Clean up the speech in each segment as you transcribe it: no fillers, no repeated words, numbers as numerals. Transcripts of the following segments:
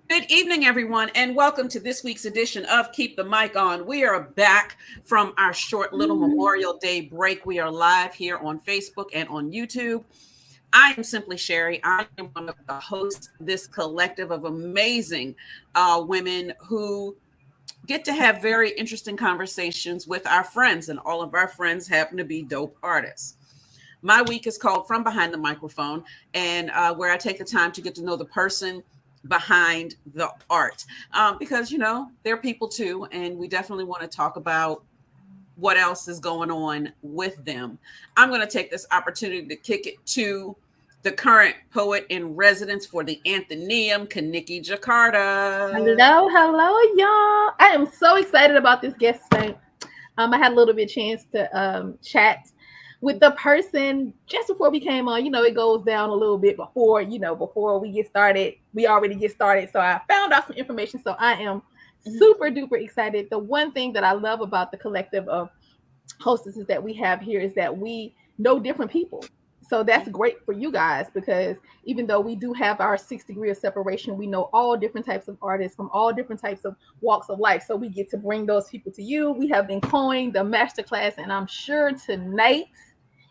Good evening, everyone, and welcome to this week's edition of Keep the Mic On. We are back from our short little Memorial Day break. We are live here on Facebook and on YouTube. I am Simply Sherry. I am one of the hosts of this collective of amazing women who get to have very interesting conversations with our friends, and all of our friends happen to be dope artists. My week is called From Behind the Microphone, and where I take the time to get to know the person behind the art, because they're people too, and we definitely want to talk about what else is going on with them. I'm going to take this opportunity to kick it to the current poet in residence for the Athenaeum, Kaniki Jakarta. Hello, y'all. I am so excited about this guest tonight. I had a little bit chance to chat with the person just before we came on. It goes down a little bit before we get started. We already get started. So I found out some information. So I am super duper excited. The one thing that I love about the collective of hostesses that we have here is that we know different people. So that's great for you guys, because even though we do have our 6 degrees of separation, we know all different types of artists from all different types of walks of life. So we get to bring those people to you. We have been coined the masterclass, and I'm sure tonight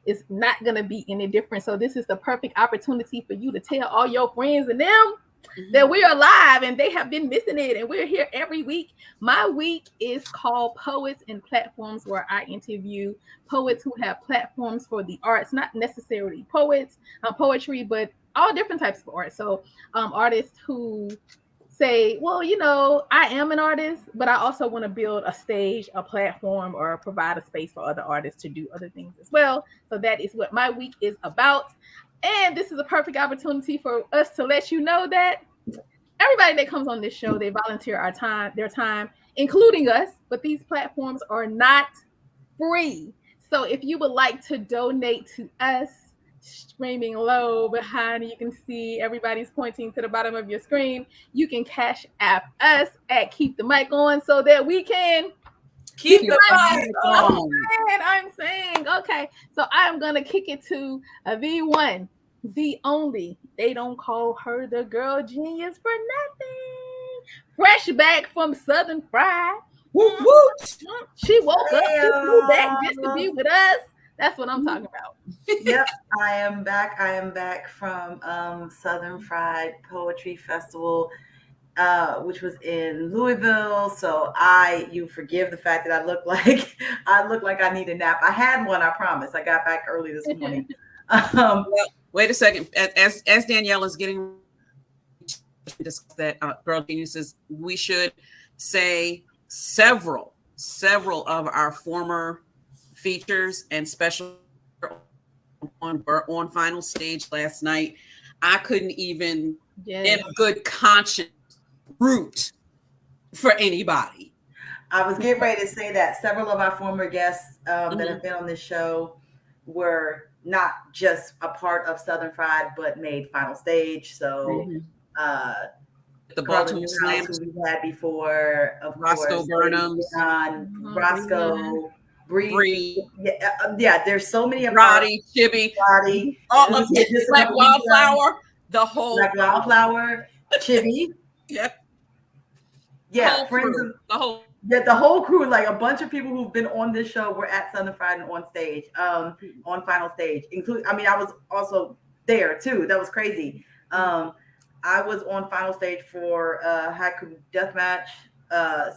is not going to be any different. So this is the perfect opportunity for you to tell all your friends and them that we are live, and they have been missing it, and we're here every week. My week is called Poets and Platforms, where I interview poets who have platforms for the arts, not necessarily poetry, but all different types of art. So artists who say, well, I am an artist, but I also want to build a stage, a platform, or provide a space for other artists to do other things as well. So that is what my week is about. And this is a perfect opportunity for us to let you know that everybody that comes on this show, they volunteer their time, including us, but these platforms are not free. So if you would like to donate to us, streaming low behind, you can see everybody's pointing to the bottom of your screen. You can cash app us at Keep the Mic On so that we can keep the mic on. I'm saying, okay. So I'm gonna kick it to the one, the only. They don't call her the girl genius for nothing. Fresh back from Southern Fried. Woot, woot. She woke up, she flew back just to be with us. That's what I'm talking about. Yep, I am back. I am back from Southern Fried Poetry Festival, which was in Louisville. So you forgive the fact that I look like I need a nap. I had one, I promise. I got back early this morning. Well, wait a second. As Danielle is getting to discuss that girl geniuses, we should say several of our former features and special on final stage last night. I couldn't even in good conscience root for anybody. I was getting ready to say that several of our former guests that have been on this show were not just a part of Southern Fried, but made final stage. So the Baltimore Slam, who we had before, of Roscoe course, Burnhams, Roscoe, Bree. Yeah, there's so many of Roddy, Chibby, all of it. Black Wildflower, the whole Black Wildflower, Chibby. Yep. Yeah, the whole crew, like a bunch of people who've been on this show were at Southern Fried and on stage, on final stage. I was also there too. That was crazy. I was on final stage for Haiku Deathmatch.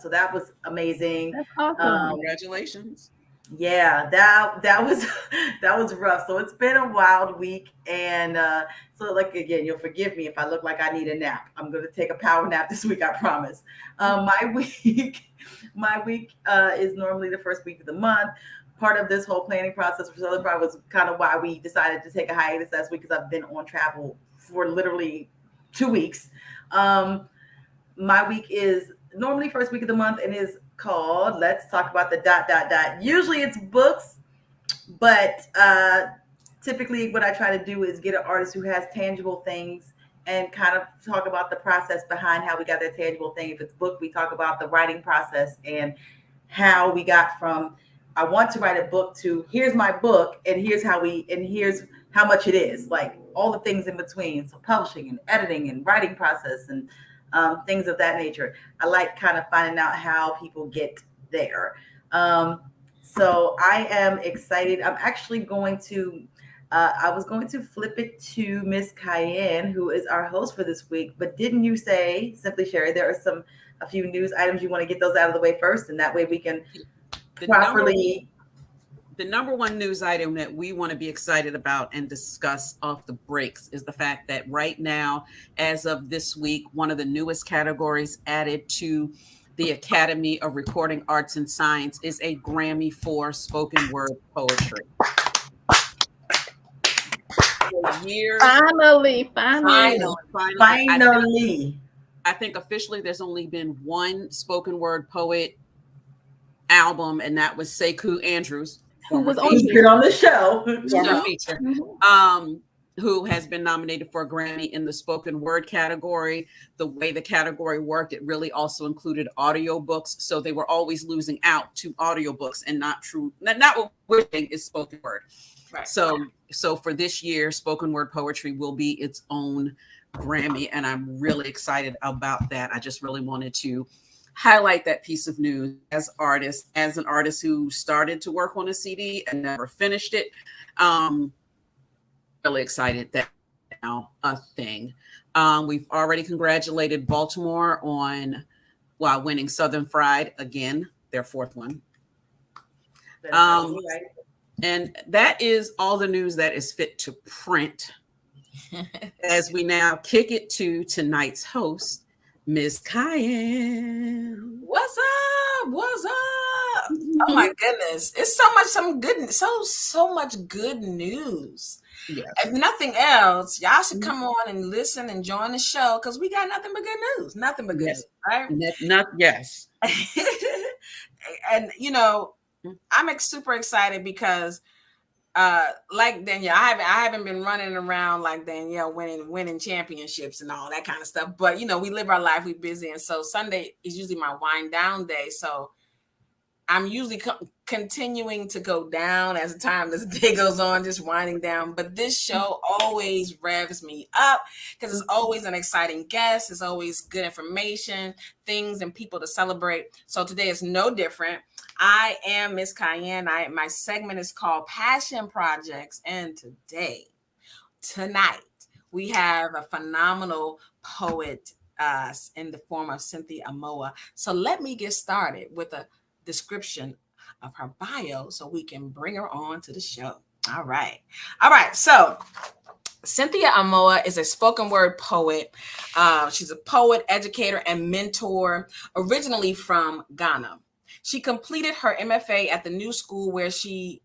So that was amazing. That's awesome. Congratulations. Yeah, that was rough. So it's been a wild week, and so like again, you'll forgive me if I look like I need a nap. I'm going to take a power nap this week, I promise. My week is normally the first week of the month. Part of this whole planning process for Southern Fried was kind of why we decided to take a hiatus last week, because I've been on travel for literally 2 weeks. My week is normally first week of the month and is called Let's Talk About the ... Usually it's books, but typically what I try to do is get an artist who has tangible things and kind of talk about the process behind how we got that tangible thing. If it's book, we talk about the writing process and how we got from I want to write a book to here's my book and here's how much it is, like all the things in between. So publishing and editing and writing process and things of that nature. I like kind of finding out how people get there. So I am excited. I'm actually going to, I was going to flip it to Miss Cayenne, who is our host for this week. But didn't you say, Simply Sherry, there are a few news items you want to get those out of the way first, and that way we can properly. The number one news item that we want to be excited about and discuss off the breaks is the fact that right now, as of this week, one of the newest categories added to the Academy of Recording Arts and Science is a Grammy for spoken word poetry. Finally. I think officially there's only been one spoken word poet album, and that was Sekou Andrews, who was on the show. Feature, who has been nominated for a Grammy in the spoken word category. The way the category worked, it really also included audiobooks. So they were always losing out to audiobooks and not what we're saying is spoken word. Right. So for this year, spoken word poetry will be its own Grammy. And I'm really excited about that. I just really wanted to highlight that piece of news as an artist who started to work on a CD and never finished it. Really excited that now a thing. We've already congratulated Baltimore on winning Southern Fried again, their fourth one. And that is all the news that is fit to print. As we now kick it to tonight's host, Miss Cayenne. What's up? Oh my goodness. It's so much good news. Yes. If nothing else, y'all should come on and listen and join the show because we got nothing but good news. Nothing but good news, right? Yes. And I'm super excited because like Danielle, I haven't been running around like Danielle winning championships and all that kind of stuff. But we live our life, we busy, and so Sunday is usually my wind down day. So I'm usually continuing to go down as the day goes on, just winding down. But this show always revs me up because it's always an exciting guest. It's always good information, things, and people to celebrate. So today is no different. I am Miss Cayenne. My segment is called Passion Projects. And tonight, we have a phenomenal poet in the form of Cynthia Amoah. So let me get started with a description of her bio so we can bring her on to the show. All right. So Cynthia Amoah is a spoken word poet. She's a poet, educator, and mentor, originally from Ghana. She completed her MFA at the New School, where she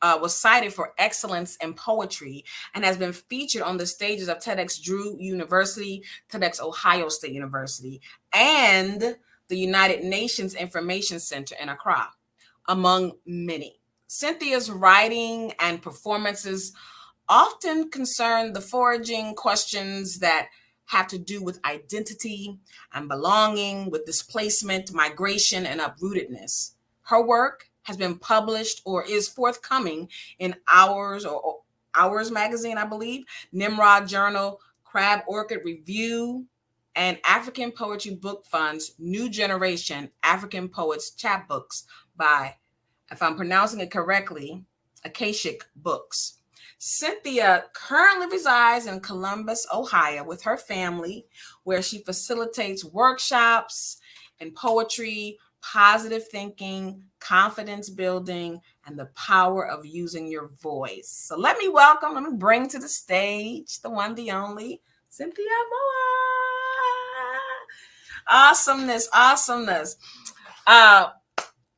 was cited for excellence in poetry and has been featured on the stages of TEDxDrewUniversity, TEDxOhioStateUniversity, and the United Nations Information Center in Accra, among many. Cynthia's writing and performances often concern the foraging questions that have to do with identity and belonging, with displacement, migration, and uprootedness. Her work has been published or is forthcoming in Hours magazine, I believe, Nimrod Journal, Crab Orchid Review, and African Poetry Book Fund's New Generation African Poets Chapbooks by, if I'm pronouncing it correctly, Akashic Books. Cynthia currently resides in Columbus, Ohio, with her family, where she facilitates workshops in poetry, positive thinking, confidence building, and the power of using your voice. So let me bring to the stage the one, the only, Cynthia Amoah. Awesomeness.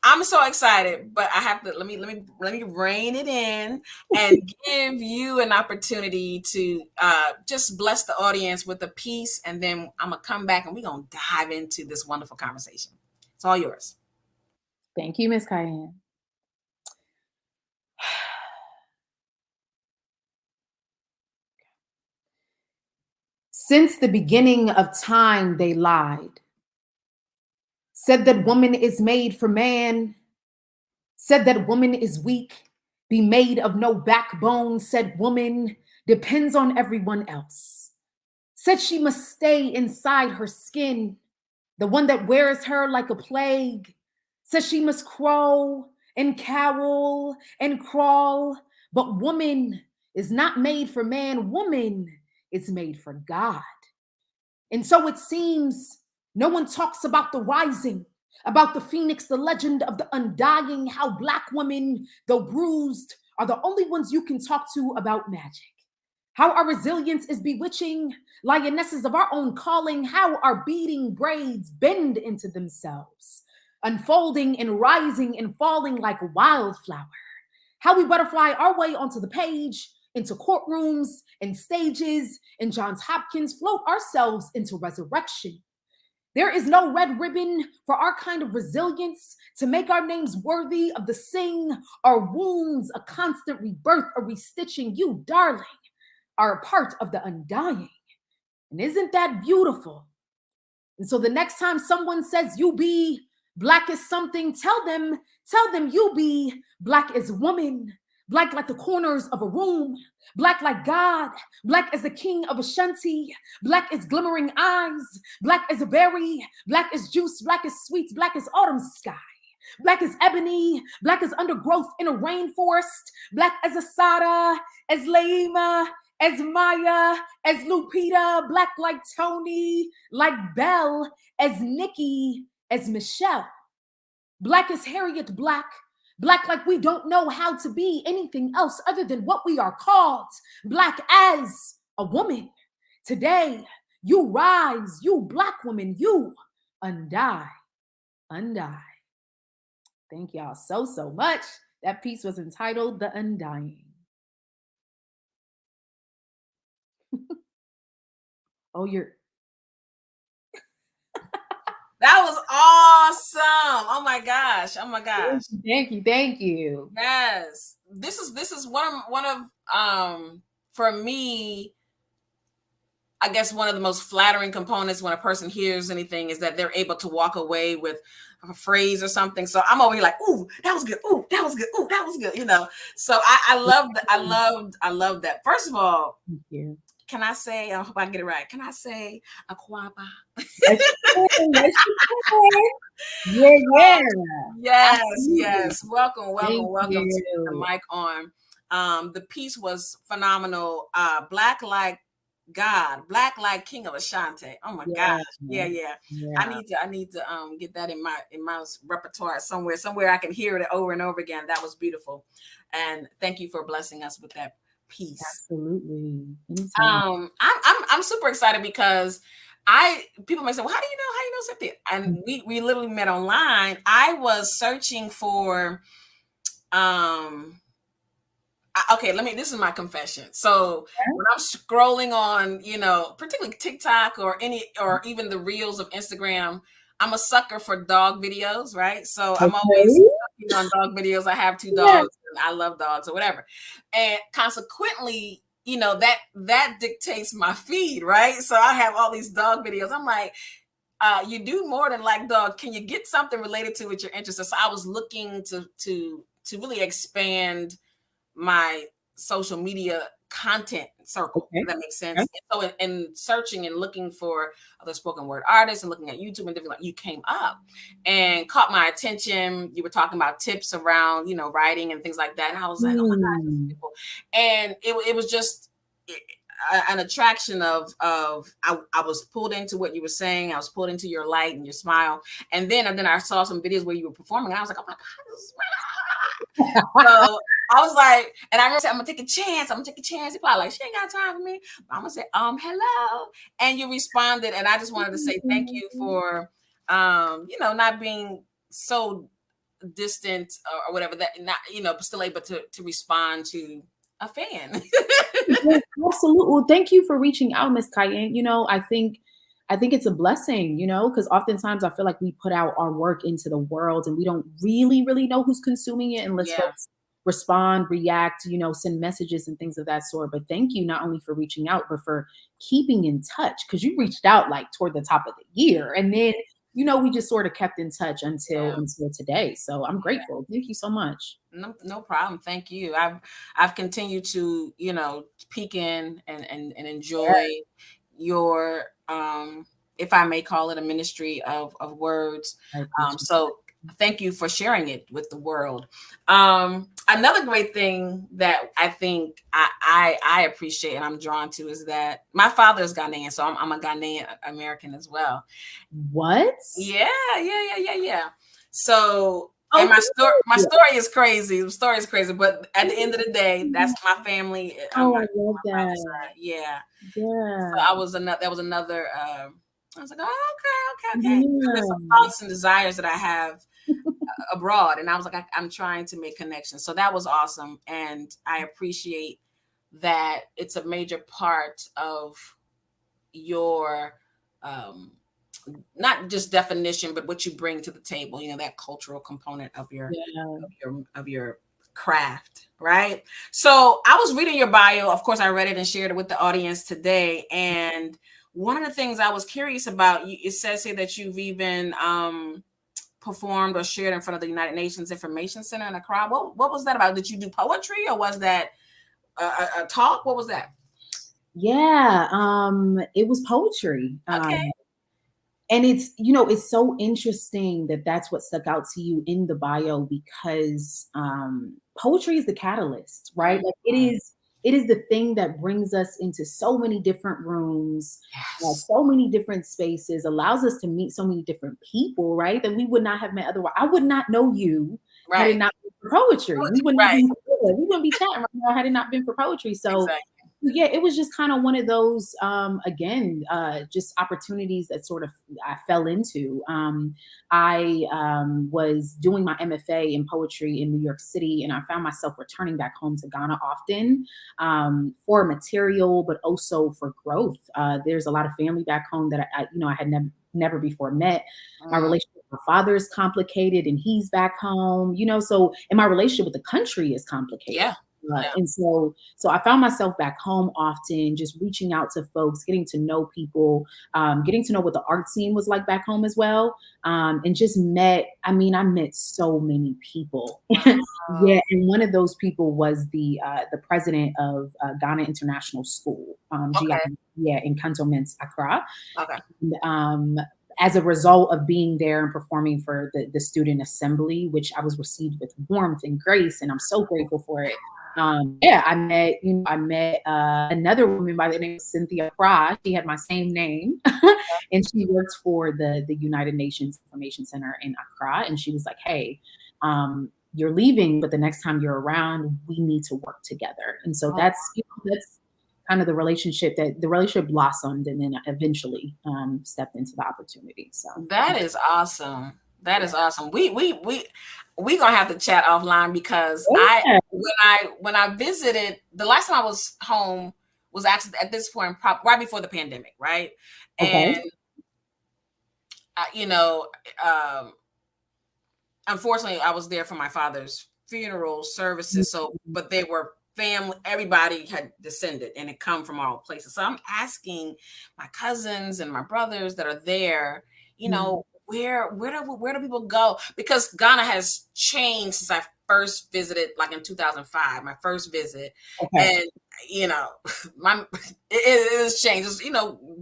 I'm so excited, but I have to let me rein it in and give you an opportunity to just bless the audience with a piece, and then I'm gonna come back and we're gonna dive into this wonderful conversation. It's all yours. Thank you, Miss Cayenne. Since the beginning of time, they lied. Said that woman is made for man. Said that woman is weak, be made of no backbone. Said woman depends on everyone else. said she must stay inside her skin, the one that wears her like a plague, says she must crow and cowl and crawl, but woman is not made for man, woman is made for God. And so it seems no one talks about the rising, about the phoenix, the legend of the undying, how Black women, though bruised, are the only ones you can talk to about magic. How our resilience is bewitching, lionesses of our own calling, how our beating braids bend into themselves, unfolding and rising and falling like wildflower. How we butterfly our way onto the page, into courtrooms and stages, and Johns Hopkins float ourselves into resurrection. There is no red ribbon for our kind of resilience to make our names worthy of the sing, our wounds a constant rebirth, a restitching. You, darling, are a part of the undying. And isn't that beautiful? And so the next time someone says you be Black as something, tell them you be Black as woman, Black like the corners of a room, Black like God, Black as the king of Ashanti, Black as glimmering eyes, Black as a berry, Black as juice, Black as sweets, Black as autumn sky, Black as ebony, Black as undergrowth in a rainforest, Black as Asada, as Laima, as Maya, as Lupita, Black like Tony, like Belle, as Nikki, as Michelle. Black as Harriet Black, Black like we don't know how to be anything else other than what we are called. Black as a woman. Today, you rise, you Black woman, you undie. Thank y'all so much. That piece was entitled The Undying. Oh, That was awesome. Oh my gosh. Thank you. Yes. This is one of for me, I guess one of the most flattering components when a person hears anything is that they're able to walk away with a phrase or something. So I'm over here like, ooh, that was good. Ooh, that was good. Ooh, that was good. You know. So I love that. First of all, thank you. Can I say, I hope I get it right. Can I say Aquaba? Yeah. Yes. Welcome to the mic on. The piece was phenomenal. Black like God, Black like King of Ashanti. Oh my gosh. Yeah. I need to get that in my repertoire somewhere I can hear it over and over again. That was beautiful. And thank you for blessing us with that piece. Absolutely. I'm super excited because people may say, well, how do you know Cynthia? And we literally met online. I was searching for this is my confession. So when I'm scrolling on, particularly TikTok or even the reels of Instagram, I'm a sucker for dog videos, right? So I'm always on dog videos. I have 2 dogs and I love dogs or whatever. And consequently, that dictates my feed, right? So I have all these dog videos. I'm like, you do more than like dogs. Can you get something related to what you're interested in? So I was looking to really expand my social media content circle. If that makes sense. And so in searching and looking for other spoken word artists and looking at YouTube and different, you came up and caught my attention. You were talking about tips around, writing and things like that. And I was like, oh my God, this is beautiful. And it was just an attraction of I was pulled into what you were saying. I was pulled into your light and your smile. And then I saw some videos where you were performing. And I was like, oh my God, this is so I was like, and I remember saying, I'm gonna take a chance. You're probably like, she ain't got time for me. But I'm gonna say, hello. And you responded. And I just wanted to say thank you for not being so distant or whatever, that not, but still able to respond to a fan. Absolutely. Well, thank you for reaching out, Miss Cayenne. I think it's a blessing, because oftentimes I feel like we put out our work into the world and we don't really know who's consuming it unless folks respond, react, send messages and things of that sort. But thank you not only for reaching out, but for keeping in touch, because you reached out like toward the top of the year. And then, we just sort of kept in touch until today. So I'm grateful. Thank you so much. No problem. Thank you. I've continued to, peek in and enjoy your, if I may call it, a ministry of words. So thank you for sharing it with the world. Another great thing that I think I appreciate and I'm drawn to is that my father is Ghanaian, so I'm a Ghanaian American as well. What? Yeah. So, and my story is crazy. The story is crazy, but at the end of the day, that's my family. I love that. Yeah. Yeah. So that was another. I was like, oh, okay. There's some thoughts and desires that I have abroad, and I was like, I'm trying to make connections. So that was awesome, and I appreciate that it's a major part of your not just definition, but what you bring to the table. You know, that cultural component of your craft, right? So I was reading your bio. Of course, I read it and shared it with the audience today. And one of the things I was curious about, it says here that you've even performed or shared in front of the United Nations Information Center in Accra. What was that about? Did you do poetry, or was that a talk? What was that? Yeah, it was poetry. Okay. And it's, you know, it's so interesting that that's what stuck out to you in the bio, because poetry is the catalyst, right? Like it is the thing that brings us into so many different rooms, so many different spaces, allows us to meet so many different people, right? That we would not have met otherwise. I would not know you had it not been for poetry. We wouldn't be chatting right now had it not been for poetry. So yeah, it was just kind of one of those, again, just opportunities that sort of I fell into. I was doing my MFA in poetry in New York City, and I found myself returning back home to Ghana often for material, but also for growth. There's a lot of family back home that I had never before met. My relationship with my father is complicated, and he's back home, so, and my relationship with the country is complicated. Yeah. And so I found myself back home often, just reaching out to folks, getting to know people, getting to know what the art scene was like back home as well. And just I met so many people. Yeah. And one of those people was the president of Ghana International School, in Cantonment, Accra. Okay. And, as a result of being there and performing for the student assembly, which I was received with warmth and grace, and I'm so grateful for it. I met another woman by the name of Cynthia Amoah. She had my same name, and she worked for the United Nations Information Center in Accra. And she was like, "Hey, you're leaving, but the next time you're around, we need to work together." And so that's kind of the relationship blossomed, and then eventually stepped into the opportunity. So that is awesome. That is awesome. We gonna have to chat offline, because when I visited, the last time I was home was actually at this point right before the pandemic, right? Okay. And unfortunately, I was there for my father's funeral services. So, but they were family, everybody had descended and had come from all places. So I'm asking my cousins and my brothers that are there, where do people go? Because Ghana has changed since I first visited, like in 2005, my first visit. Okay. And it has changed.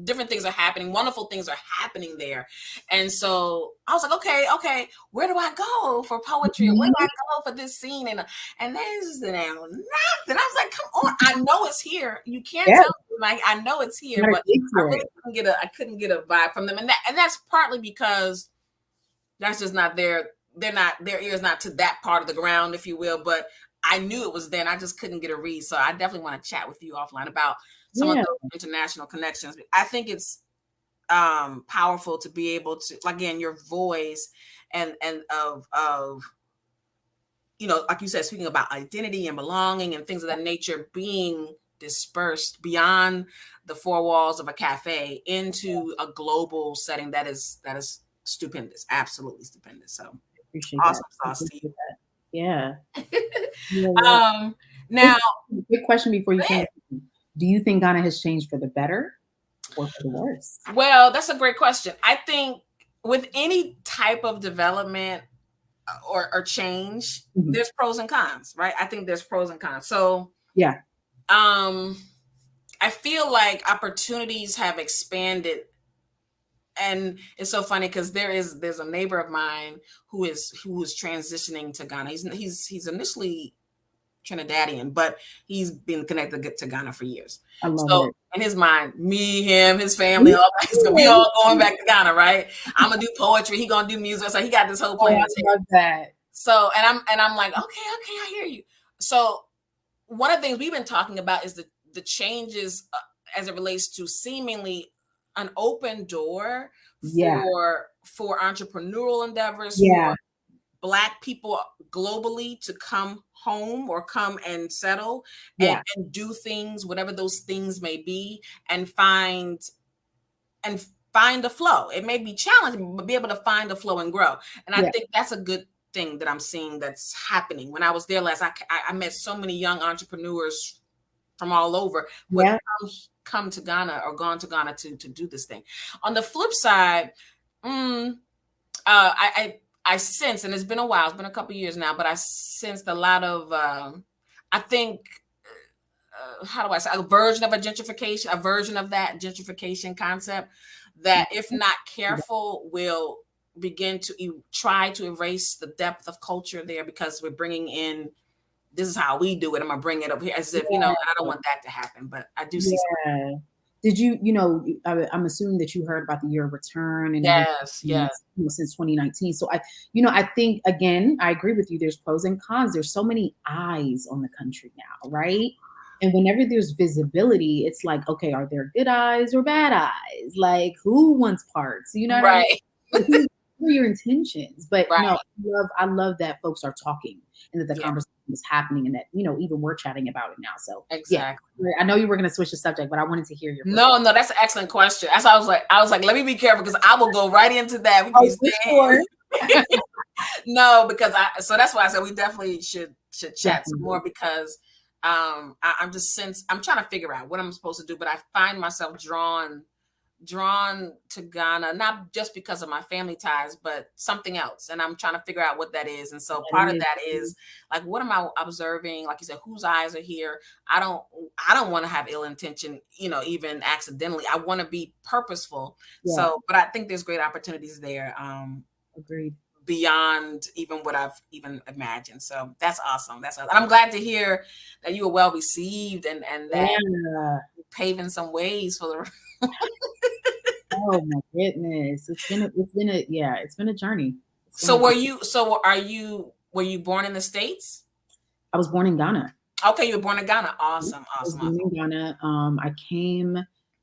Different things are happening. Wonderful things are happening there. And so I was like, okay, where do I go for poetry? Where do I go for this scene? And there's nothing. I was like, come on, I know it's here. You can't tell me, like, I know it's here, but I really couldn't get a vibe from them. And that's partly because that's just not their ears not to that part of the ground, if you will. But I knew it was then. I just couldn't get a read. So I definitely want to chat with you offline about some of those international connections. I think it's powerful to be able to, again, your voice and of like you said, speaking about identity and belonging and things of that nature being dispersed beyond the four walls of a cafe into a global setting that is stupendous, absolutely stupendous. So appreciate awesome that. sauce to you. Yeah. Now, quick question before you can. Do you think Ghana has changed for the better or for the worse? Well, that's a great question. I think with any type of development or change, there's pros and cons, right? I think there's pros and cons. So yeah. I feel like opportunities have expanded. And it's so funny because there's a neighbor of mine who is transitioning to Ghana. He's initially Trinidadian, but he's been connected to Ghana for years. I love So it. in his mind, me, him, his family, all that, we all going back to Ghana, right? I'm gonna do poetry. He gonna do music. So he got this whole plan. I love that. So and I'm like, okay, I hear you. So one of the things we've been talking about is the changes as it relates to seemingly an open door for entrepreneurial endeavors, for Black people globally to come home or come and settle and do things, whatever those things may be, and find a flow. It may be challenging, but be able to find a flow and grow. And I think that's a good thing that I'm seeing that's happening. When I was there last, I met so many young entrepreneurs from all over who have come to Ghana or gone to Ghana to do this thing. On the flip side, I sense, and it's been a while, it's been a couple of years now, but I sensed a lot of, I think, how do I say, a version of that gentrification concept that, if not careful, will begin to try to erase the depth of culture there, because we're bringing in, this is how we do it, I'm gonna bring it up here, as if, I don't want that to happen, but I do see something. Did I'm assuming that you heard about the year of return and yes, since 2019. So I think, again, I agree with you. There's pros and cons. There's so many eyes on the country now, right? And whenever there's visibility, it's like, okay, are there good eyes or bad eyes? Like, who wants parts? You know what I mean? What are your intentions? But no, I love that folks are talking and that the conversation is happening, and that, even we're chatting about it now. So exactly. I know you were going to switch the subject, but I wanted to hear your No, that's an excellent question. That's why I was like, let me be careful, because I will go right into that. Sure. No, because so that's why I said we definitely should chat some more, because I'm trying to figure out what I'm supposed to do, but I find myself drawn to Ghana, not just because of my family ties, but something else. And I'm trying to figure out what that is. And so part of that is like, what am I observing? Like you said, whose eyes are here? I don't want to have ill intention, even accidentally. I want to be purposeful. So, but I think there's great opportunities there. Agreed. Beyond even what I've even imagined. So that's awesome. And I'm glad to hear that you were well received and that you're paving some ways for the Oh my goodness. It's been a journey. Were you born in the States? I was born in Ghana. Okay, you were born in Ghana. Awesome. I was born in Ghana. I came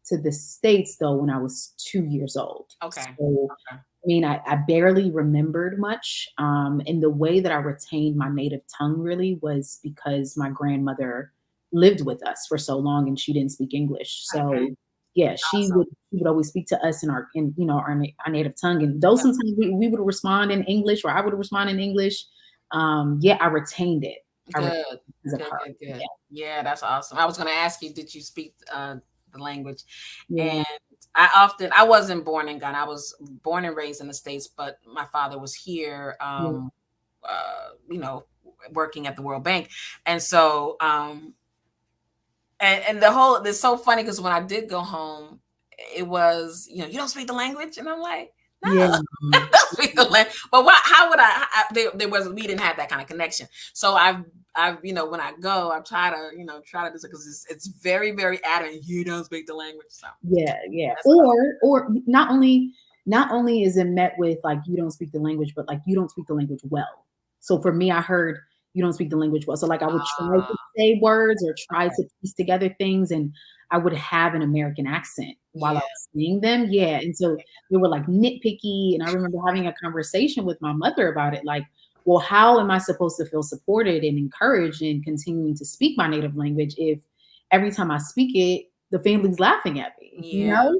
to the States though when I was 2 years old. Okay. So, I mean, I barely remembered much. And the way that I retained my native tongue really was because my grandmother lived with us for so long and she didn't speak English. So she would always speak to us in our native tongue. And though sometimes we would respond in English, or I would respond in English, I retained it. Good. Yeah, that's awesome. I was going to ask you, did you speak the language? And I wasn't born in Ghana. I was born and raised in the States, but my father was here, working at the World Bank. And so, and it's so funny because when I did go home, it was, you don't speak the language. And I'm like, no, I don't speak the language. But how would we didn't have that kind of connection. So I've when I go, I try to do this, because it's very, very adamant. You don't speak the language. So Or not only is it met with like, you don't speak the language, but like, you don't speak the language well. So for me, I heard you don't speak the language well. So like, I would try to say words or try to piece together things, and I would have an American accent while I was saying them. Yeah. And so they were like nitpicky. And I remember having a conversation with my mother about it. Like, well, how am I supposed to feel supported and encouraged in continuing to speak my native language if every time I speak it, the family's laughing at me, Yeah.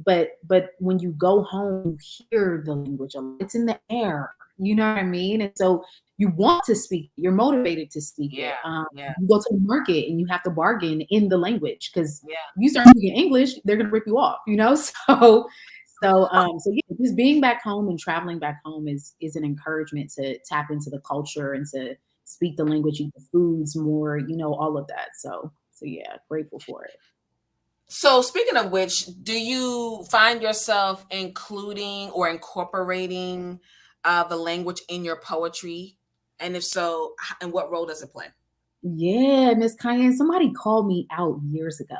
But when you go home, you hear the language, it's in the air, you know what I mean? And so you want to speak, you're motivated to speak it. You go to the market and you have to bargain in the language, because if you start speaking English, they're going to rip you off, So just being back home and traveling back home is an encouragement to tap into the culture and to speak the language, eat the foods more, all of that. So yeah, grateful for it. So speaking of which, do you find yourself including or incorporating the language in your poetry? And if so, and what role does it play? Yeah, Miss Cayenne, somebody called me out years ago.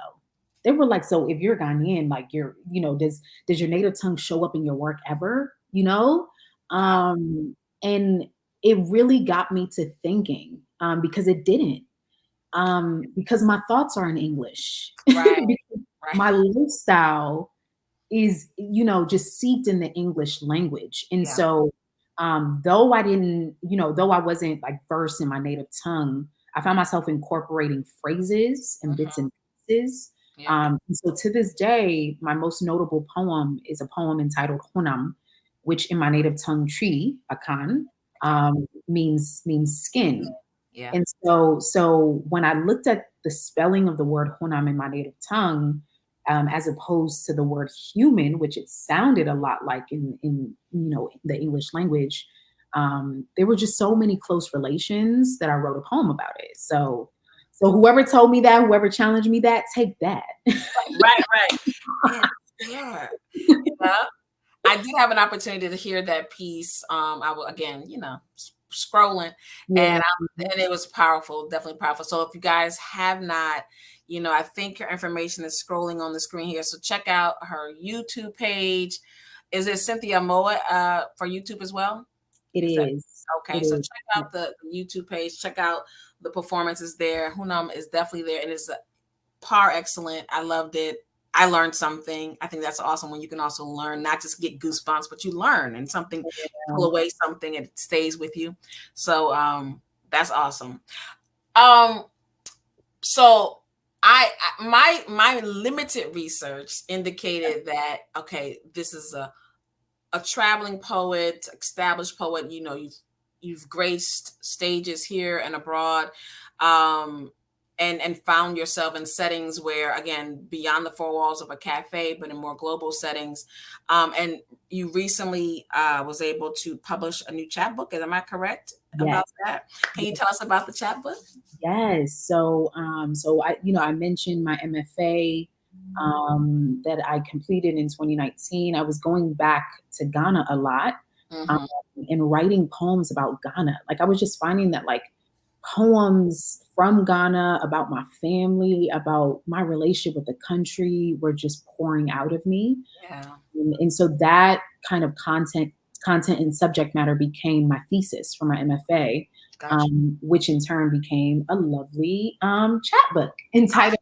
They were like, so if you're Ghanaian, like does your native tongue show up in your work ever? And it really got me to thinking, because it didn't. Because my thoughts are in English. Right. Right. My lifestyle is, just seeped in the English language. And so though I wasn't like versed in my native tongue, I found myself incorporating phrases and bits and pieces. And so to this day, my most notable poem is a poem entitled Hunam, which in my native tongue tree, Akan, means skin. Yeah. And so when I looked at the spelling of the word Hunam in my native tongue, as opposed to the word human, which it sounded a lot like in the English language, there were just so many close relations that I wrote a poem about it. So whoever told me that, whoever challenged me that, take that. Right. Yeah. I did have an opportunity to hear that piece. I will, again, scrolling, and it was powerful, definitely powerful. So if you guys have not, I think her information is scrolling on the screen here. So check out her YouTube page. Is it Cynthia Amoah for YouTube as well? It is. Okay, so check out the YouTube page. Check out the performances there. Hunam is definitely there, and it's par excellent. I loved it. I learned something. I think that's awesome when you can also learn, not just get goosebumps, but you learn and something, pull away something, and it stays with you. So that's awesome. So my limited research indicated that, okay, this is a traveling poet, established poet. You've graced stages here and abroad, and found yourself in settings where, again, beyond the four walls of a cafe, but in more global settings. And you recently was able to publish a new chapbook. Am I correct about that? Can you tell us about the chapbook? Yes. So I mentioned my MFA that I completed in 2019. I was going back to Ghana a lot and writing poems about Ghana. Like I was just finding that like poems from Ghana about my family, about my relationship with the country were just pouring out of me. Yeah. And so that kind of content and subject matter became my thesis for my MFA, which in turn became a lovely chapbook entitled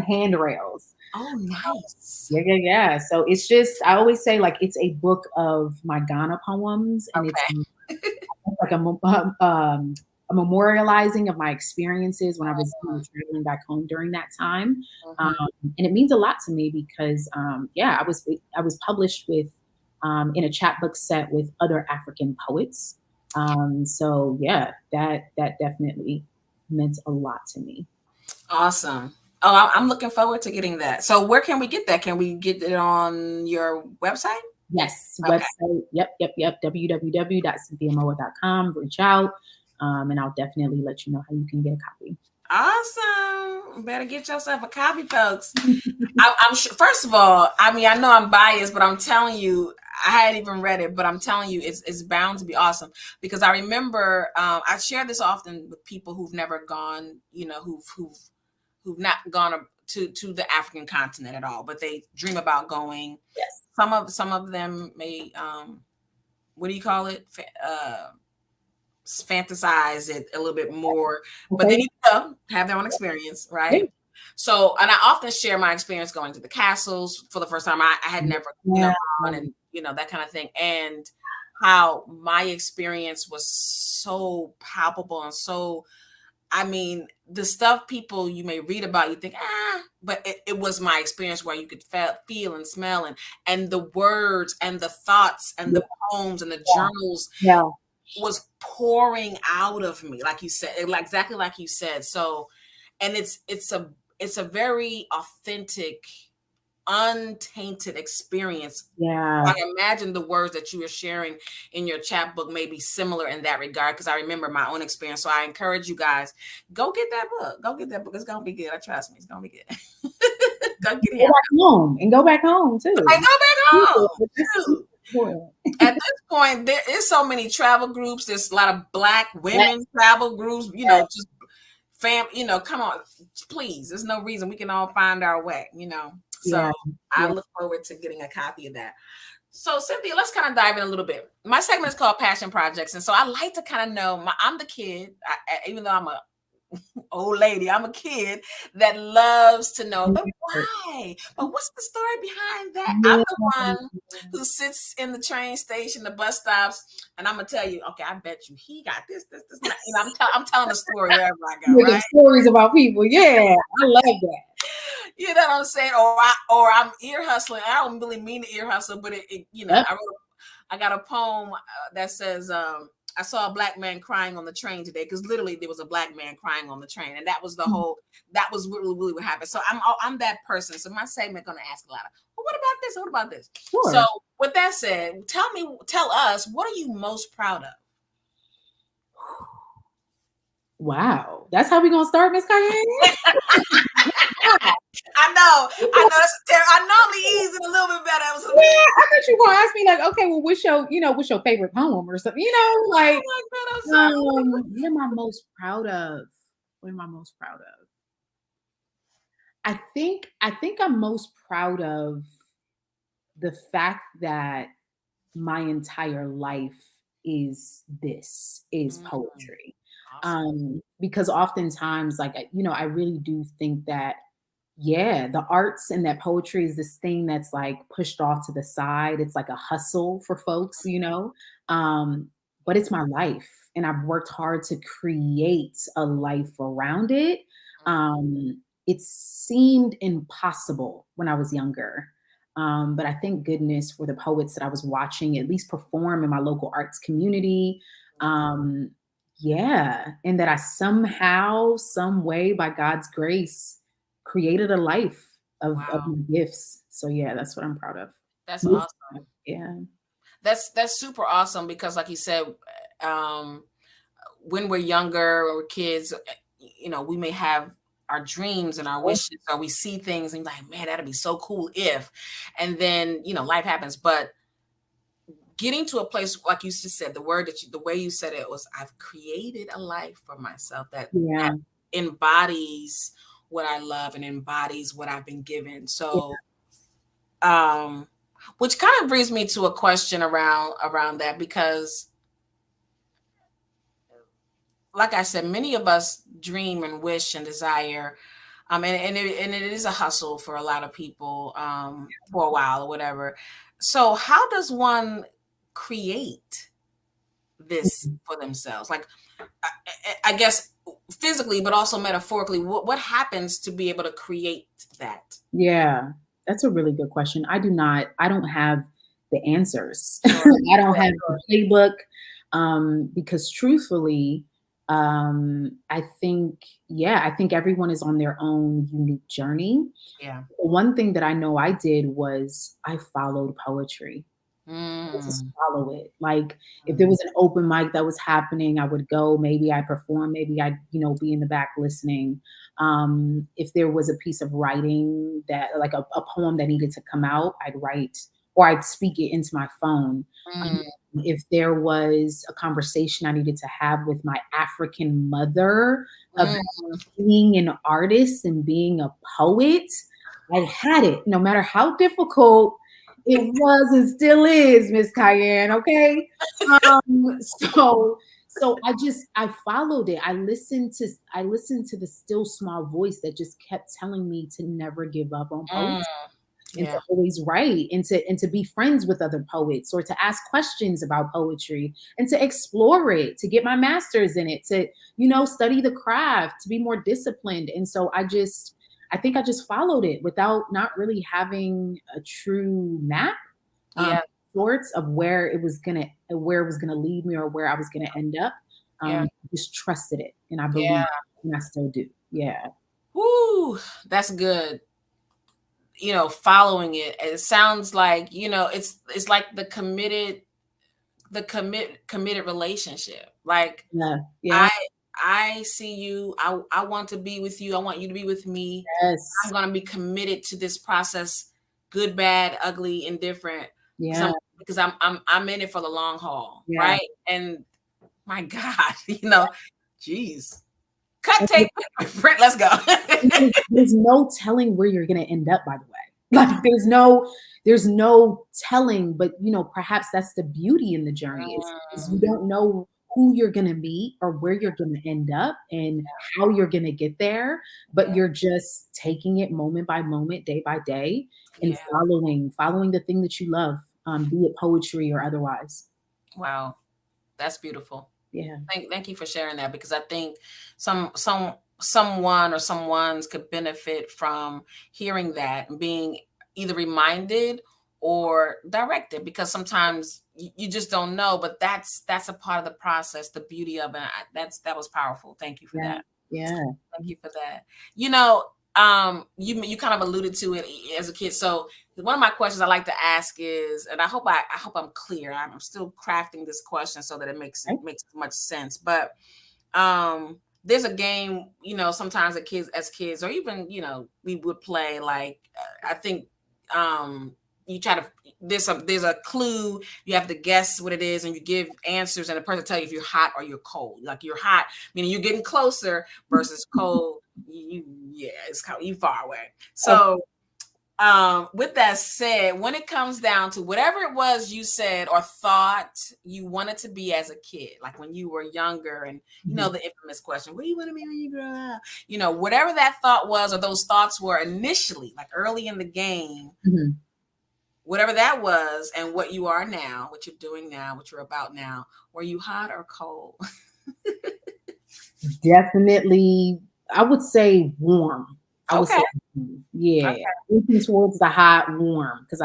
Handrails. Oh, nice. Yeah. So it's just, I always say like it's a book of my Ghana poems, and it's like a memorializing of my experiences when I was traveling back home during that time. And it means a lot to me because I was published with in a chapbook set with other African poets. So yeah, that definitely meant a lot to me. Awesome. Oh, I'm looking forward to getting that. So where can we get that? Can we get it on your website? Yes. Okay. Website. Yep. www.cynthiaamoah.com. Reach out. And I'll definitely let you know how you can get a copy. Awesome. Better get yourself a copy, folks. I'm sure, first of all, I mean, I know I'm biased, but I'm telling you, I hadn't even read it, but I'm telling you, it's bound to be awesome. Because I remember, I share this often with people who've never gone, who've not gone to the African continent at all, but they dream about going. Yes. Some of them may, what do you call it? Fantasize it a little bit more, but they need to have their own experience, right? So, and I often share my experience going to the castles for the first time. I had never, gone, and that kind of thing, and how my experience was so palpable and so. I mean, the stuff people you may read about, you think, but it was my experience where you could feel and smell and the words and the thoughts and the poems and the journals was pouring out of me, like you said, exactly like you said. So, and it's a very authentic untainted experience. Yeah. I imagine the words that you are sharing in your chapbook may be similar in that regard, because I remember my own experience. So I encourage you guys, go get that book. Go get that book. It's gonna be good. I trust me. It's gonna be good. Go get it. Go back home and go back home too. I go back home. Too. At this point, there is so many travel groups. There's a lot of Black women travel groups. You know, just come on, please. There's no reason, we can all find our way. So I look forward to getting a copy of that. So Cynthia, let's kind of dive in a little bit. My segment is called Passion Projects, and so I like to kind of know. I'm the kid, even though I'm a old lady, I'm a kid that loves to know, but why? But what's the story behind that? I'm the one who sits in the train station, the bus stops, and I'm gonna tell you, okay, I bet you he got this. I'm telling the story wherever I go. Right? Stories about people, yeah, I love that. You know what I'm saying? Or I'm ear hustling. I don't really mean to ear hustle, but I got a poem that says, I saw a Black man crying on the train today, because literally there was a Black man crying on the train, and that was that was really what happened. So I'm that person. So my segment going to ask a lot of, well, what about this? What about this? Sure. So with that said, tell us, what are you most proud of? Wow, that's how we gonna start, Miss Cayenne? I know. I normally ease it a little bit better. I thought you were gonna ask me like, okay, well, what's your favorite poem or something? Like, what am I most proud of? What am I most proud of? I think I'm most proud of the fact that my entire life is poetry. Awesome. Because oftentimes, like, I really do think that, the arts and that poetry is this thing that's like pushed off to the side. It's like a hustle for folks, but it's my life, and I've worked hard to create a life around it. It seemed impossible when I was younger. But I thank goodness for the poets that I was watching at least perform in my local arts community. And that I somehow, some way, by God's grace, created a life of my gifts. So that's what I'm proud of. That's awesome. Yeah. That's super awesome, because like you said, when we're younger or kids, we may have our dreams and our wishes, or we see things and like, man, that'd be so cool if, and then, life happens. But getting to a place, like you just said, the way you said it was, I've created a life for myself that embodies what I love and embodies what I've been given. So, which kind of brings me to a question around that, because like I said, many of us dream and wish and desire, and it is a hustle for a lot of people for a while or whatever. So how does one create this for themselves? Like, I guess physically, but also metaphorically, what happens to be able to create that? Yeah, that's a really good question. I don't have the answers. I don't have the playbook, because truthfully, I think everyone is on their own unique journey. Yeah. One thing that I know I did was I followed poetry. Just follow it. Like, if there was an open mic that was happening, I would go. Maybe I perform. Maybe I'd be in the back listening. If there was a piece of writing that, like a poem that needed to come out, I'd write, or I'd speak it into my phone. If there was a conversation I needed to have with my African mother about being an artist and being a poet, I had it, no matter how difficult it was and still is, Miss Cayenne. Okay. So I followed it. I listened to the still small voice that just kept telling me to never give up on poetry. And to always write, and to be friends with other poets, or to ask questions about poetry, and to explore it, to get my master's in it, to, study the craft, to be more disciplined. And so I think I just followed it without not really having a true map, sorts of where it was gonna lead me, or where I was gonna end up. Just trusted it, and I believe, and I still do. Yeah. Woo, that's good. following it. It sounds like, it's like the committed relationship. Like, Yeah. I see you. I want to be with you. I want you to be with me. Yes. I'm going to be committed to this process, good, bad, ugly, indifferent. Yeah. Because I'm in it for the long haul. Yeah. Right. And my God, geez. Cut tape, print, let's go. There's no telling where you're going to end up, by the way. Like there's no telling, but perhaps that's the beauty in the journey is you don't know who you're going to meet or where you're going to end up and how you're going to get there, but you're just taking it moment by moment, day by day, and following the thing that you love, be it poetry or otherwise. Wow. That's beautiful. Yeah. Thank you for sharing that, because I think someone or someone's could benefit from hearing that and being either reminded or directed, because sometimes you just don't know, but that's a part of the process, the beauty of it. That was powerful. Thank you for that. Yeah. Thank you for that. You kind of alluded to it as a kid. So one of my questions I like to ask is, and I hope I'm clear. I'm still crafting this question so that it makes much sense. But there's a game, sometimes as kids, or even we would play, like I think you try to there's a clue, you have to guess what it is, and you give answers, and the person tell you if you're hot or you're cold. Like you're hot, meaning you're getting closer, versus cold, it's kind of you far away. So with that said, when it comes down to whatever it was you said or thought you wanted to be as a kid, like when you were younger, and the infamous question, what do you want to be when you grow up? Whatever that thought was, or those thoughts were initially, like early in the game, whatever that was, and what you are now, what you're doing now, what you're about now, were you hot or cold? Definitely, I would say warm. I would say, looking towards the hot, warm, because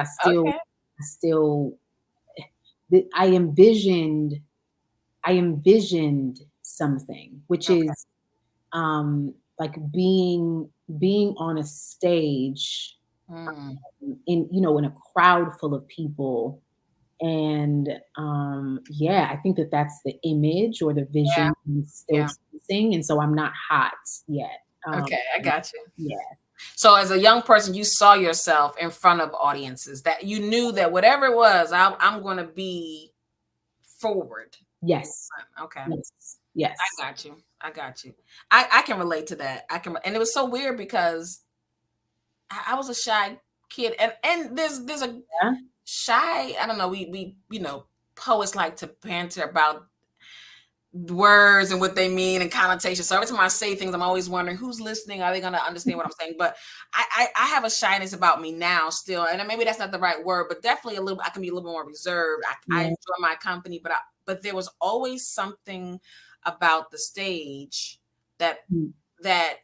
I envisioned something, which is like being on a stage in a crowd full of people. And I think that's the image or the vision I'm still chasing. And so I'm not hot yet. Okay, I got you. Yeah. So as a young person, you saw yourself in front of audiences, that you knew that whatever it was, I'm going to be forward. Yes. Okay. Yes. I got you. I can relate to that. And it was so weird because I was a shy kid, and there's a shy, I don't know, we poets like to banter about words and what they mean and connotations. So every time I say things, I'm always wondering who's listening. Are they going to understand what I'm saying? But I have a shyness about me now still, and maybe that's not the right word, but definitely I can be a little bit more reserved. I enjoy my company, but there was always something about the stage that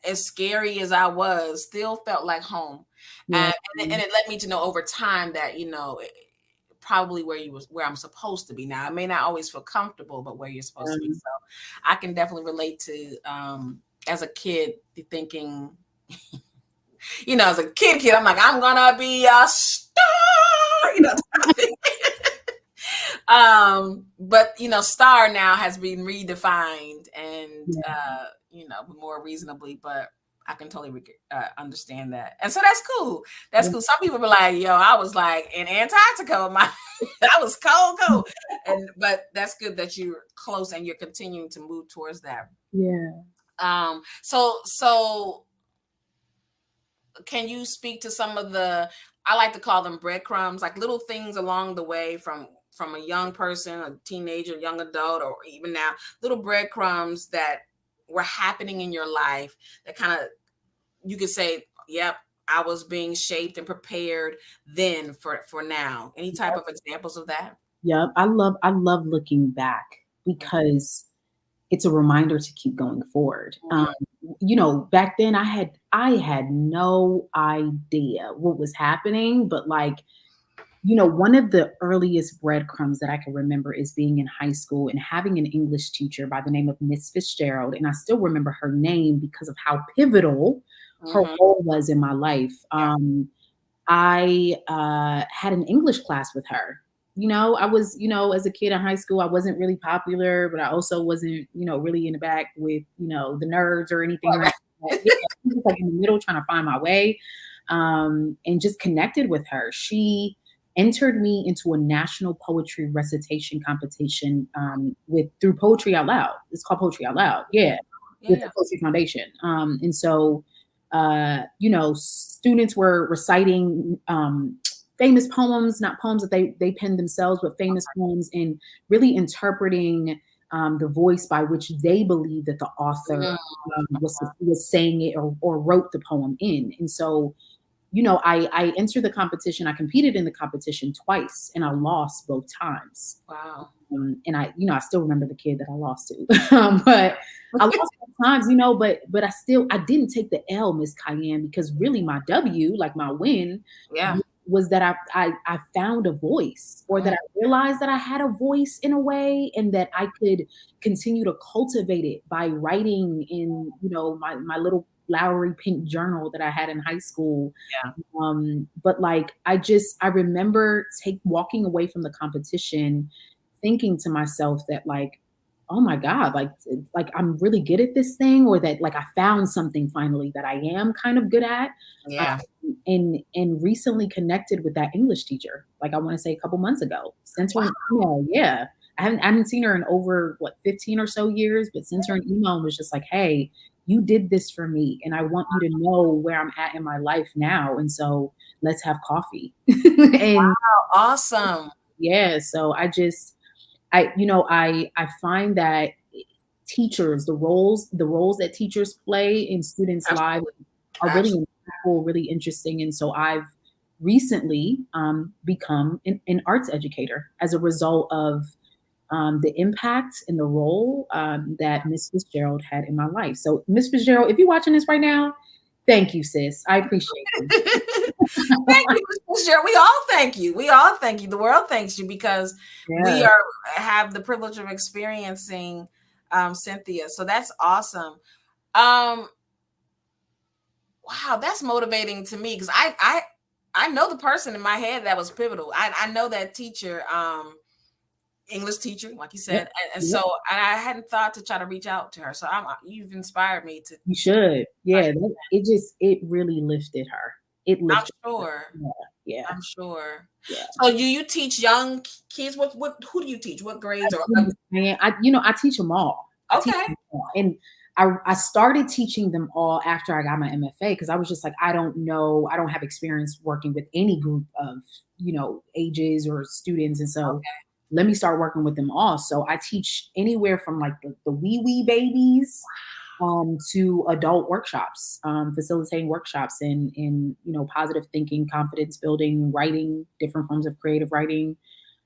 as scary as I was, still felt like home. And it led me to know over time that, probably where I'm supposed to be now. I may not always feel comfortable, but where you're supposed to be. So I can definitely relate to, as a kid, thinking, as a kid, I'm like, I'm gonna be a star, but star now has been redefined and more reasonably, but I can totally understand that. And so that's cool. That's cool. Some people be like, yo, I was like in Antarctica. I was cold. But that's good that you're close and you're continuing to move towards that. Yeah. So can you speak to some of I like to call them breadcrumbs, like little things along the way from a young person, a teenager, young adult, or even now, little breadcrumbs that were happening in your life that kind of, you could say, yep, I was being shaped and prepared then for now. Any type of examples of that? Yep. I love looking back because it's a reminder to keep going forward. Back then I had no idea what was happening, but one of the earliest breadcrumbs that I can remember is being in high school and having an English teacher by the name of Miss Fitzgerald. And I still remember her name because of how pivotal her role was in my life. I had an English class with her. I was, as a kid in high school, I wasn't really popular, but I also wasn't, really in the back with, the nerds or anything like that. Yeah, I was just like in the middle trying to find my way, and just connected with her. She entered me into a national poetry recitation competition through Poetry Out Loud. It's called Poetry Out Loud. Yeah. With the Poetry Foundation. And so, students were reciting famous poems, not poems that they penned themselves, but famous poems, and really interpreting the voice by which they believe that the author was saying it or wrote the poem in. And so, I entered the competition. I competed in the competition twice, and I lost both times. Wow. And I still remember the kid that I lost to, but I lost both times, but I didn't take the L, Miss Cayenne, because really my W, like my win, was that I found a voice, or that I realized that I had a voice in a way, and that I could continue to cultivate it by writing in, my little flowery pink journal that I had in high school. But like, I remember walking away from the competition thinking to myself that like, oh my God, like I'm really good at this thing, or that like I found something finally that I am kind of good at. And recently connected with that English teacher, like I want to say a couple months ago. Sent her an email. Yeah. I haven't seen her in over 15 or so years, but sent her an email and was just like, hey, you did this for me, and I want you to know where I'm at in my life now. And so let's have coffee. And wow, awesome. Yeah. So I find that teachers, the roles that teachers play in students' lives are really impactful, really interesting. And so I've recently become an arts educator as a result of the impact and the role that Miss Fitzgerald had in my life. So Miss Fitzgerald, if you're watching this right now, thank you, sis. I appreciate it. Thank you, Miss Fitzgerald. We all thank you. We all thank you. The world thanks you, because we have the privilege of experiencing Cynthia. So that's awesome. Wow, that's motivating to me, because I know the person in my head that was pivotal. I know that teacher. English teacher, like you said, and so I hadn't thought to try to reach out to her. So you've inspired me to. You should, it really lifted her. It lifted. I'm sure. Yeah, I'm sure. Yeah. So you teach young kids? Who do you teach? What grades? I teach them all. Okay. And I started teaching them all after I got my MFA, because I was just like, I don't know, I don't have experience working with any group of ages or students, and so. Let me start working with them all. So I teach anywhere from like the wee babies to adult workshops, facilitating workshops in positive thinking, confidence building, writing, different forms of creative writing.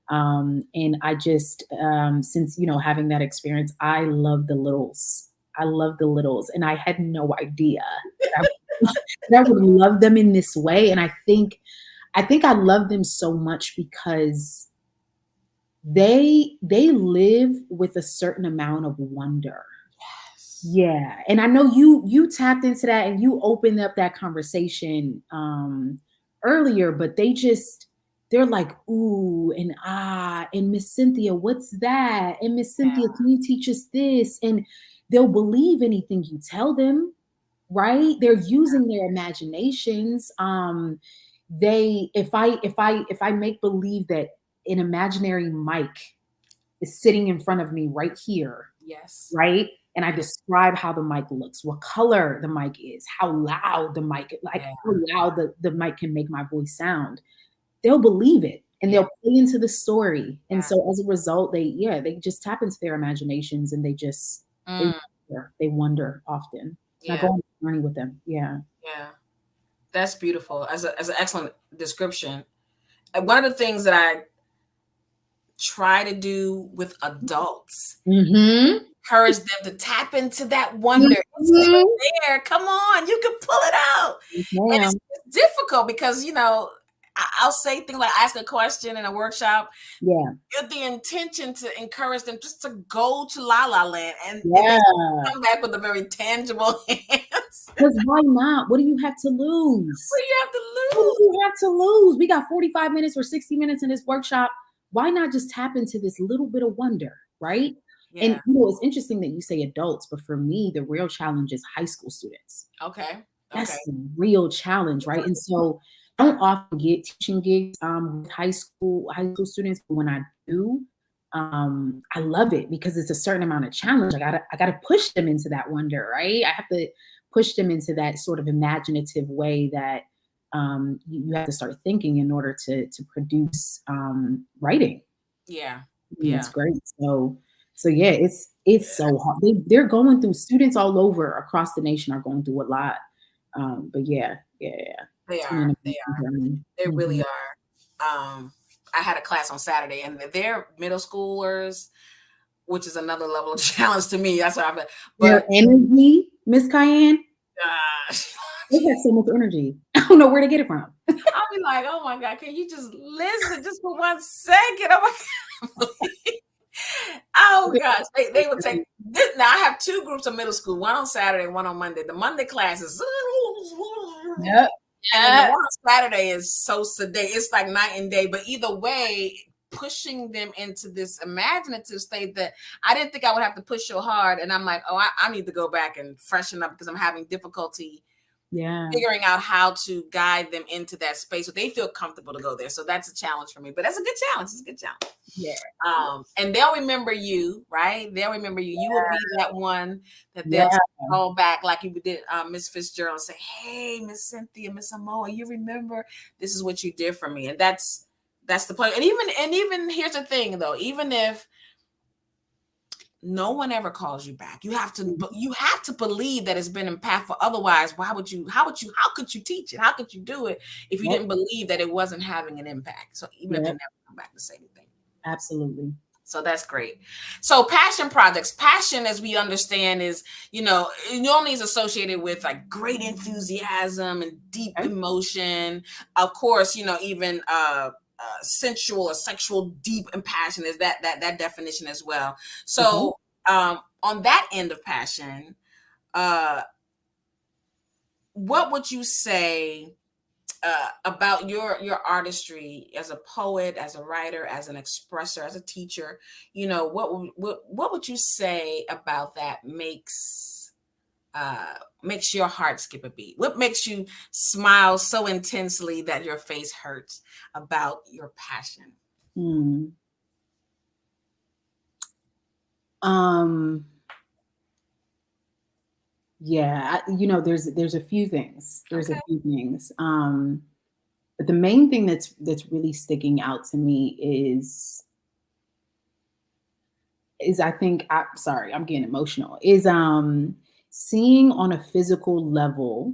And I just, since, having that experience, I love the littles. And I had no idea that I would love them in this way. And I think I love them so much because they live with a certain amount of wonder. Yes. Yeah. And I know you tapped into that and you opened up that conversation earlier, but they're like, ooh, and ah, and Miss Cynthia, what's that? And Miss Cynthia, can you teach us this? And they'll believe anything you tell them, right? They're using their imaginations. If I make believe that an imaginary mic is sitting in front of me right here. Yes. Right. And I describe how the mic looks, what color the mic is, how loud the mic, how loud the mic can make my voice sound. They'll believe it and they'll play into the story. And so as a result, they just tap into their imaginations and they wonder often. I go on a journey with them. Yeah. Yeah. That's beautiful. As an excellent description. One of the things that I try to do with adults, encourage them to tap into that wonder. It's there. Come on, you can pull it out. And it's difficult because, I'll say things like ask a question in a workshop. Yeah. With the intention to encourage them just to go to La La Land and come back with a very tangible answer. Because why not? What do you have to lose? What do you have to lose? What do you have to lose? We got 45 minutes or 60 minutes in this workshop. Why not just tap into this little bit of wonder, right? Yeah. And you know, it's interesting that you say adults, but for me, the real challenge is high school students. Okay. That's the real challenge, right? And so I don't often get teaching gigs with high school students, but when I do, I love it because it's a certain amount of challenge. I gotta push them into that wonder, right? I have to push them into that sort of imaginative way that you have to start thinking in order to produce writing. Yeah. It's great. So yeah, it's so hard. They're going through, students all over across the nation are going through a lot. But yeah. They are. They really are. I had a class on Saturday, and they're middle schoolers, which is another level of challenge to me. That's what I've been. Their energy, Miss Cayenne. They have so much energy. I don't know where to get it from. I'll be like, oh my God, can you just listen just for 1 second? Oh my God. Oh gosh, they would take this. Now I have 2 groups of middle school, one on Saturday, one on Monday. The Monday class is Yep. And the one on Saturday is so sedate. It's like night and day. But either way, pushing them into this imaginative state that I didn't think I would have to push so hard. And I'm like, oh, I need to go back and freshen up because I'm having difficulty figuring out how to guide them into that space so they feel comfortable to go there. So that's a challenge for me. But that's a good challenge. It's a good challenge. Yeah. And they'll remember you, right? They'll remember you. You will be that one that they'll call back like you did Miss Fitzgerald and say, hey, Miss Cynthia, Miss Amoah, you remember this is what you did for me. And that's the point. And even here's the thing though, even if no one ever calls you back, you have to believe that it's been impactful. Otherwise, how could you teach it? How could you do it if you didn't believe that it wasn't having an impact? So even if they never come back to say anything. Absolutely. So that's great. So passion projects, passion, as we understand, is, it normally is associated with like great enthusiasm and deep emotion. Of course, even sensual or sexual deep and passion is that definition as well. So on that end of passion, what would you say about your artistry as a poet, as a writer, as an expresser, as a teacher? What would you say about that makes your heart skip a beat? What makes you smile so intensely that your face hurts about your passion? Yeah, there's a few things. But the main thing that's really sticking out to me is I think I'm getting emotional, is seeing on a physical level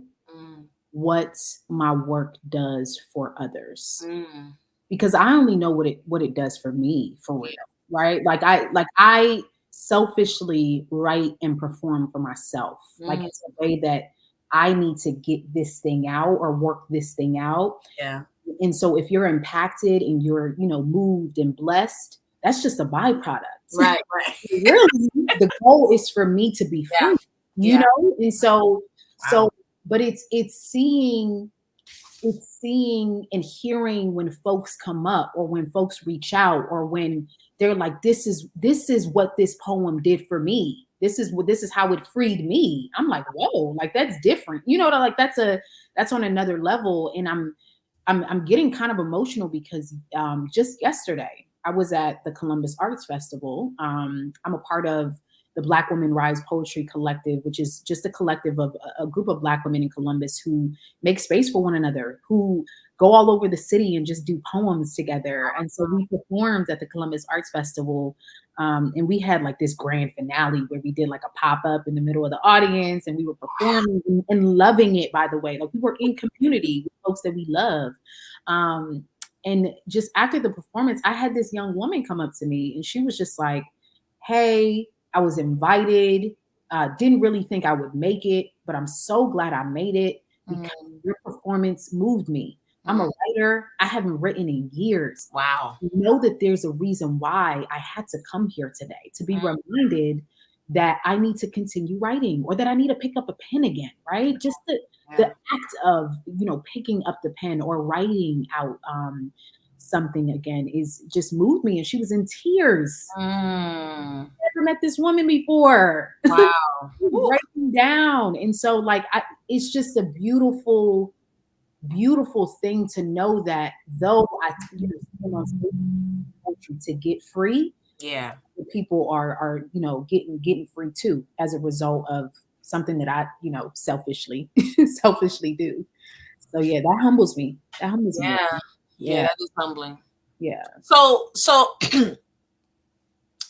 what my work does for others. Because I only know what it does for me, for real, right? Like I selfishly write and perform for myself. Like it's a way that I need to get this thing out or work this thing out. Yeah. And so if you're impacted and you're, moved and blessed, that's just a byproduct. Right. Really, the goal is for me to be free, you know? And so, but it's seeing and hearing when folks come up or when folks reach out or when they're like, this is what this poem did for me. This is how it freed me. I'm like, whoa, like that's different. Like that's on another level. And I'm getting kind of emotional because just yesterday I was at the Columbus Arts Festival. I'm a part of the Black Women Rise Poetry Collective, which is just a collective of a group of Black women in Columbus who make space for one another, who go all over the city and just do poems together. And so we performed at the Columbus Arts Festival. And we had like this grand finale where we did like a pop-up in the middle of the audience and we were performing and loving it, by the way. Like we were in community with folks that we love. And just after the performance, I had this young woman come up to me and she was just like, hey, I was invited, didn't really think I would make it, but I'm so glad I made it because your performance moved me. I'm a writer. I haven't written in years. Wow. I know that there's a reason why I had to come here today, to be reminded that I need to continue writing, or that I need to pick up a pen again, right? Just the act of, picking up the pen or writing out something again is just moved me. And she was in tears. Never met this woman before. Wow. Writing down. And so it's just a beautiful thing to know that though I still on stage to get free, people are getting free too, as a result of something that I selfishly do. So yeah, that humbles me. Me. Yeah, that is humbling. Yeah. So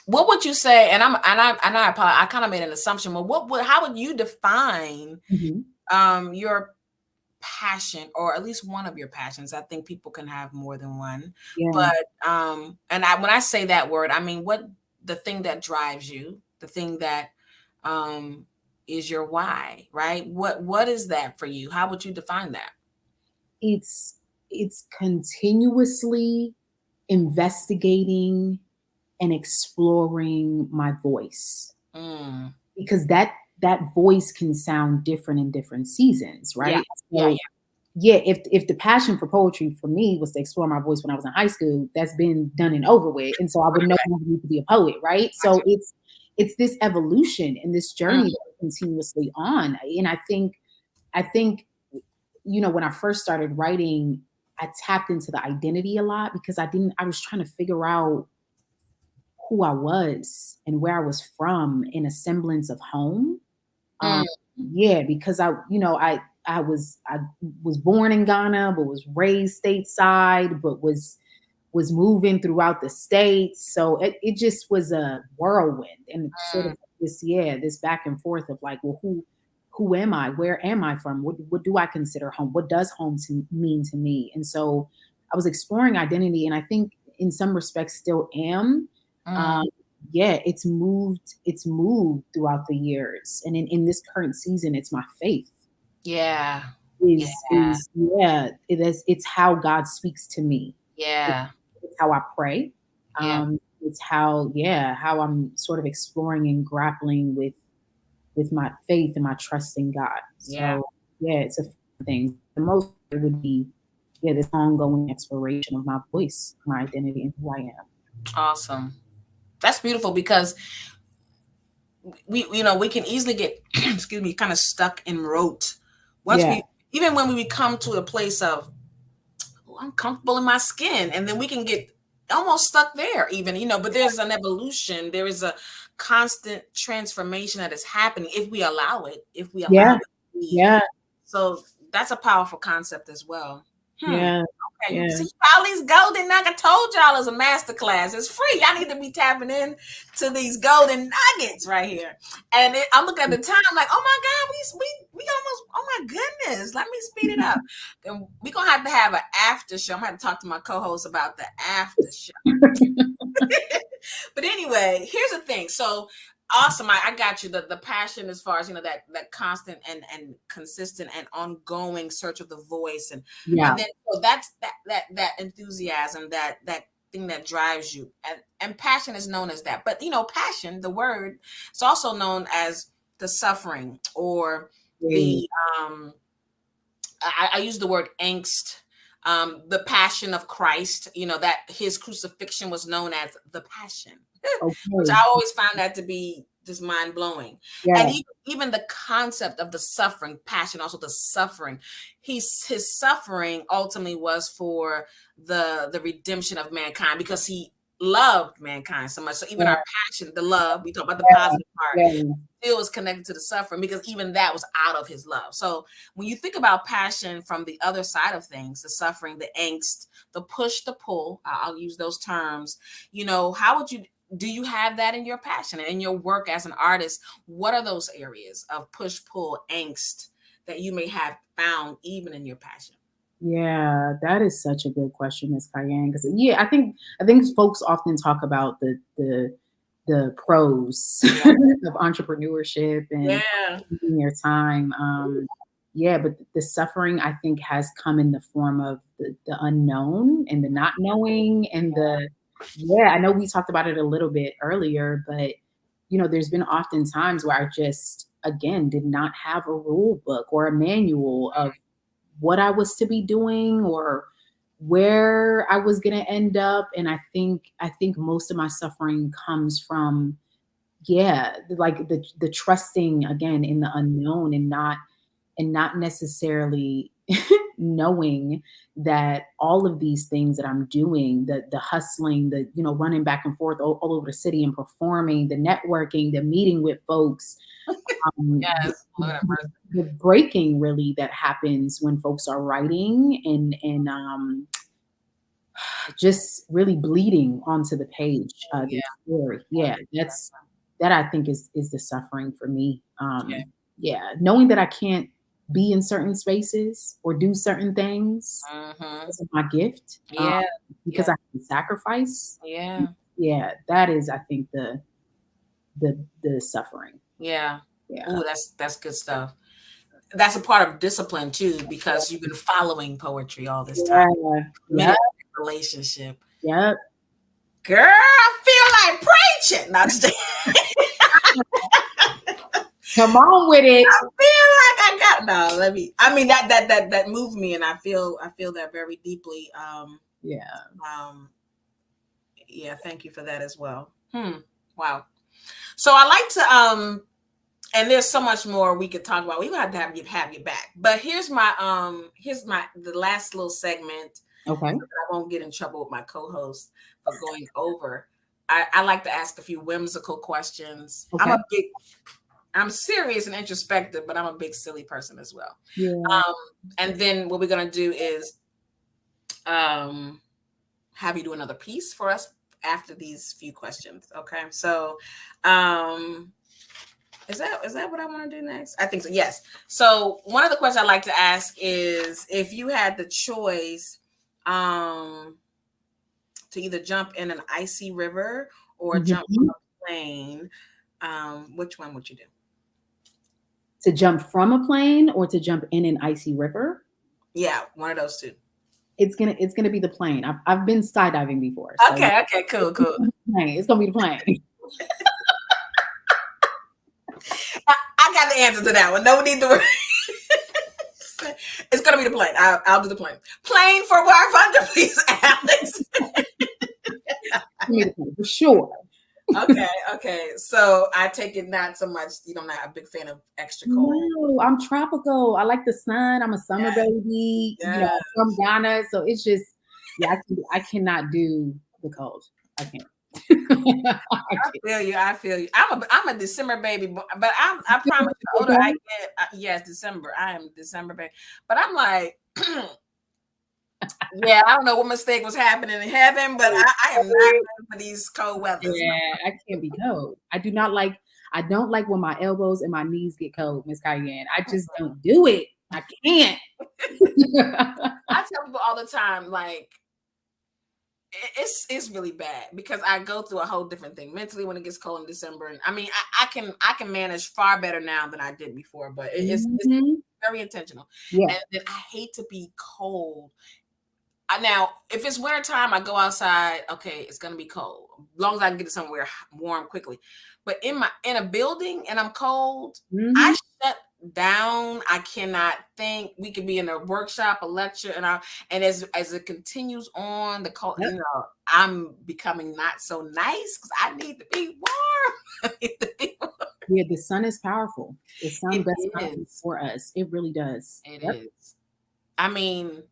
what would you say? And I apologize, I kind of made an assumption, but how would you define your passion, or at least one of your passions? I think people can have more than one. Yeah. But when I say that word, I mean what the thing that drives you, the thing that is your why, right? What is that for you? How would you define that? It's continuously investigating and exploring my voice, because that voice can sound different in different seasons, right? If the passion for poetry for me was to explore my voice when I was in high school, that's been done and over with, and so I would no longer need to be a poet, right? So it's this evolution and this journey that we're continuously on. And I think when I first started writing, I tapped into the identity a lot, because I was trying to figure out who I was and where I was from in a semblance of home. Because I was born in Ghana, but was raised stateside, but was moving throughout the states. So it just was a whirlwind, and sort of this back and forth of like, well, who am I? Where am I from? What do I consider home? What does home mean to me? And so I was exploring identity, and I think in some respects still am. It's moved throughout the years. And in this current season, it's my faith. It's how God speaks to me. It's how I pray. It's how I'm sort of exploring and grappling with my faith and my trust in God. So it's a thing. The most would be this ongoing exploration of my voice, my identity, and who I am. Awesome. That's beautiful, because we can easily get kind of stuck in rote. Even when we come to a place of, I'm comfortable in my skin, and then we can get almost stuck there even, but there's an evolution. There is a constant transformation that is happening if we allow it, it. So that's a powerful concept as well. Okay. See all these golden nuggets. I told y'all it's a masterclass. It's free. Y'all need to be tapping in to these golden nuggets right here. And I'm looking at the time like, oh my God, we almost, oh my goodness. Let me speed it up. And we're going to have an after show. I'm going to have to talk to my co-host about the after show. But anyway, here's the thing. So awesome. I got you. The passion as far as, that constant and consistent and ongoing search of the voice. And then so that's that enthusiasm, that thing that drives you. And passion is known as that. But, passion, the word, it's also known as the suffering, or the, I use the word angst, the passion of Christ, that his crucifixion was known as the passion. Which I always found that to be just mind blowing. And even the concept of the suffering, passion, also the suffering, his suffering ultimately was for the redemption of mankind, because he loved mankind so much. So even our passion, the love, we talk about the positive part, still is connected to the suffering, because even that was out of his love. So when you think about passion from the other side of things, the suffering, the angst, the push, the pull, I'll use those terms, how would do you have that in your passion and in your work as an artist? What are those areas of push, pull, angst that you may have found even in your passion? Yeah, that is such a good question, Ms. Cayenne. Because I think folks often talk about the pros of entrepreneurship and taking your time. yeah, but the suffering, I think, has come in the form of the unknown and the not knowing and I know we talked about it a little bit earlier, but, you know, there's been often times where I just, again, did not have a rule book or a manual of what I was to be doing or where I was going to end up. And I think most of my suffering comes from, like the trusting again in the unknown and not necessarily knowing that all of these things that I'm doing, the hustling, the, you know, running back and forth all over the city and performing, the networking, the meeting with folks, Yes. the breaking really that happens when folks are writing and just really bleeding onto the page, the story. Yeah, that I think is the suffering for me. Knowing that I can't be in certain spaces or do certain things because of my gift. Because I have to sacrifice. Yeah, that is, I think, the suffering. Yeah. Oh, that's good stuff. That's a part of discipline too, because you've been following poetry all this time. Relationship. Yep. Girl, I feel like preaching. Not today. Come on with it. I feel like that moved me, and I feel that very deeply. Thank you for that as well. Wow. So I like to and there's so much more we could talk about. We would have to have you back. But here's the last little segment. Okay. So that I won't get in trouble with my co-host for going over. I like to ask a few whimsical questions. Okay. I'm serious and introspective, but I'm a big silly person as well. Yeah. And then what we're gonna do is have you do another piece for us after these few questions. Okay. So is that what I want to do next? I think so. Yes. So one of the questions I like to ask is if you had the choice to either jump in an icy river or jump from a plane, which one would you do? To jump from a plane or to jump in an icy river? Yeah, one of those two. It's gonna be the plane. I've been skydiving before. So okay, cool. It's gonna be the plane. I got the answer to that one. No need to worry. It's gonna be the plane. I'll do the plane. Plane for 500, please, Alex. For sure. Okay. So I take it not so much. You're not a big fan of extra cold. No, I'm tropical. I like the sun. I'm a summer baby. You know, from Ghana, so it's just I cannot do the cold. I can't. I feel you. I'm a December baby, but I promise you, the older I get, yes, December. I am December baby. But I'm like, I don't know what mistake was happening in heaven, but I am not ready for these cold weather. Yeah, I can't be cold. I don't like when my elbows and my knees get cold, Miss Cayenne. I just don't do it. I can't. I tell people all the time, like, it's really bad because I go through a whole different thing mentally when it gets cold in December. And I mean, I can manage far better now than I did before, but it's very intentional. Yeah. And then I hate to be cold. Now, if it's wintertime, I go outside. Okay, it's gonna be cold. As long as I can get somewhere warm quickly. But in a building and I'm cold, I shut down. I cannot think. We could be in a workshop, a lecture, and as it continues on, the cold, I'm becoming not so nice because I need to be warm. Yeah, the sun is powerful. The sun does for us. It really does. It is. I mean,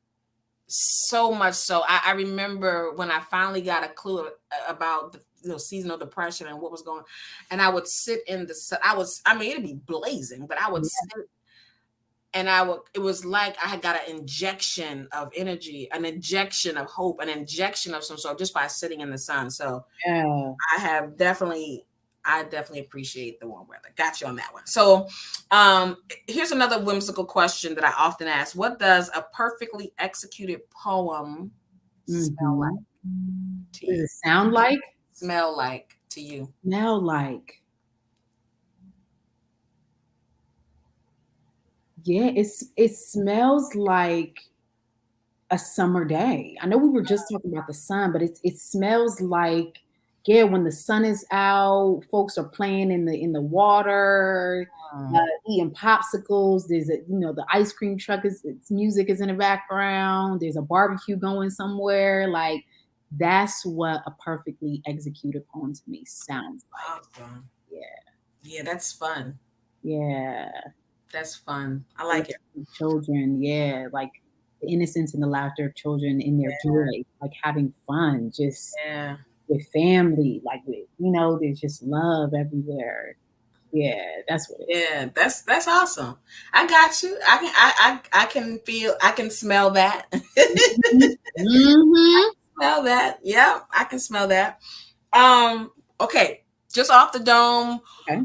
so much so. I remember when I finally got a clue about the seasonal depression and what was going on, and I would sit in the sun. It'd be blazing, but I would sit and it was like I had got an injection of energy, an injection of hope, an injection of some sort just by sitting in the sun. So I definitely appreciate the warm weather. Got you on that one. So here's another whimsical question that I often ask. What does a perfectly executed poem smell like to you? Does it sound like? Smell like to you? Smell like. Yeah, it smells like a summer day. I know we were just talking about the sun, but it smells like, yeah, when the sun is out, folks are playing in the water, eating popsicles. There's the ice cream truck its music is in the background. There's a barbecue going somewhere. Like, that's what a perfectly executed poem to me sounds like. Awesome. Yeah. Yeah, that's fun. Yeah. That's fun. I like it. Children, yeah, like the innocence and the laughter of children in their joy, like having fun, just with family, like there's just love everywhere. Yeah, that's what it is. Yeah, that's awesome. I got you. I can smell that. Mm-hmm. Smell that. Yeah, I can smell that. Okay. Just off the dome. Okay.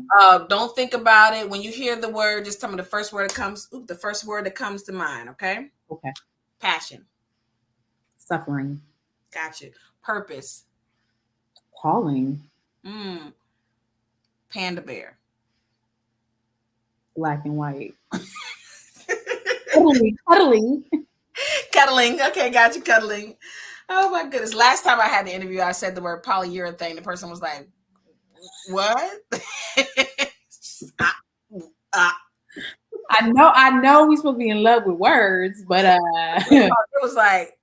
Don't think about it. When you hear the word, just tell me the first word that comes to mind. Okay. Okay. Passion. Suffering. Gotcha. Purpose. Calling. Panda bear. Black and white. Cuddling. Cuddling. Okay, got you. Cuddling. Oh my goodness. Last time I had the interview, I said the word polyurethane. The person was like, what? I know we're supposed to be in love with words, but it was like,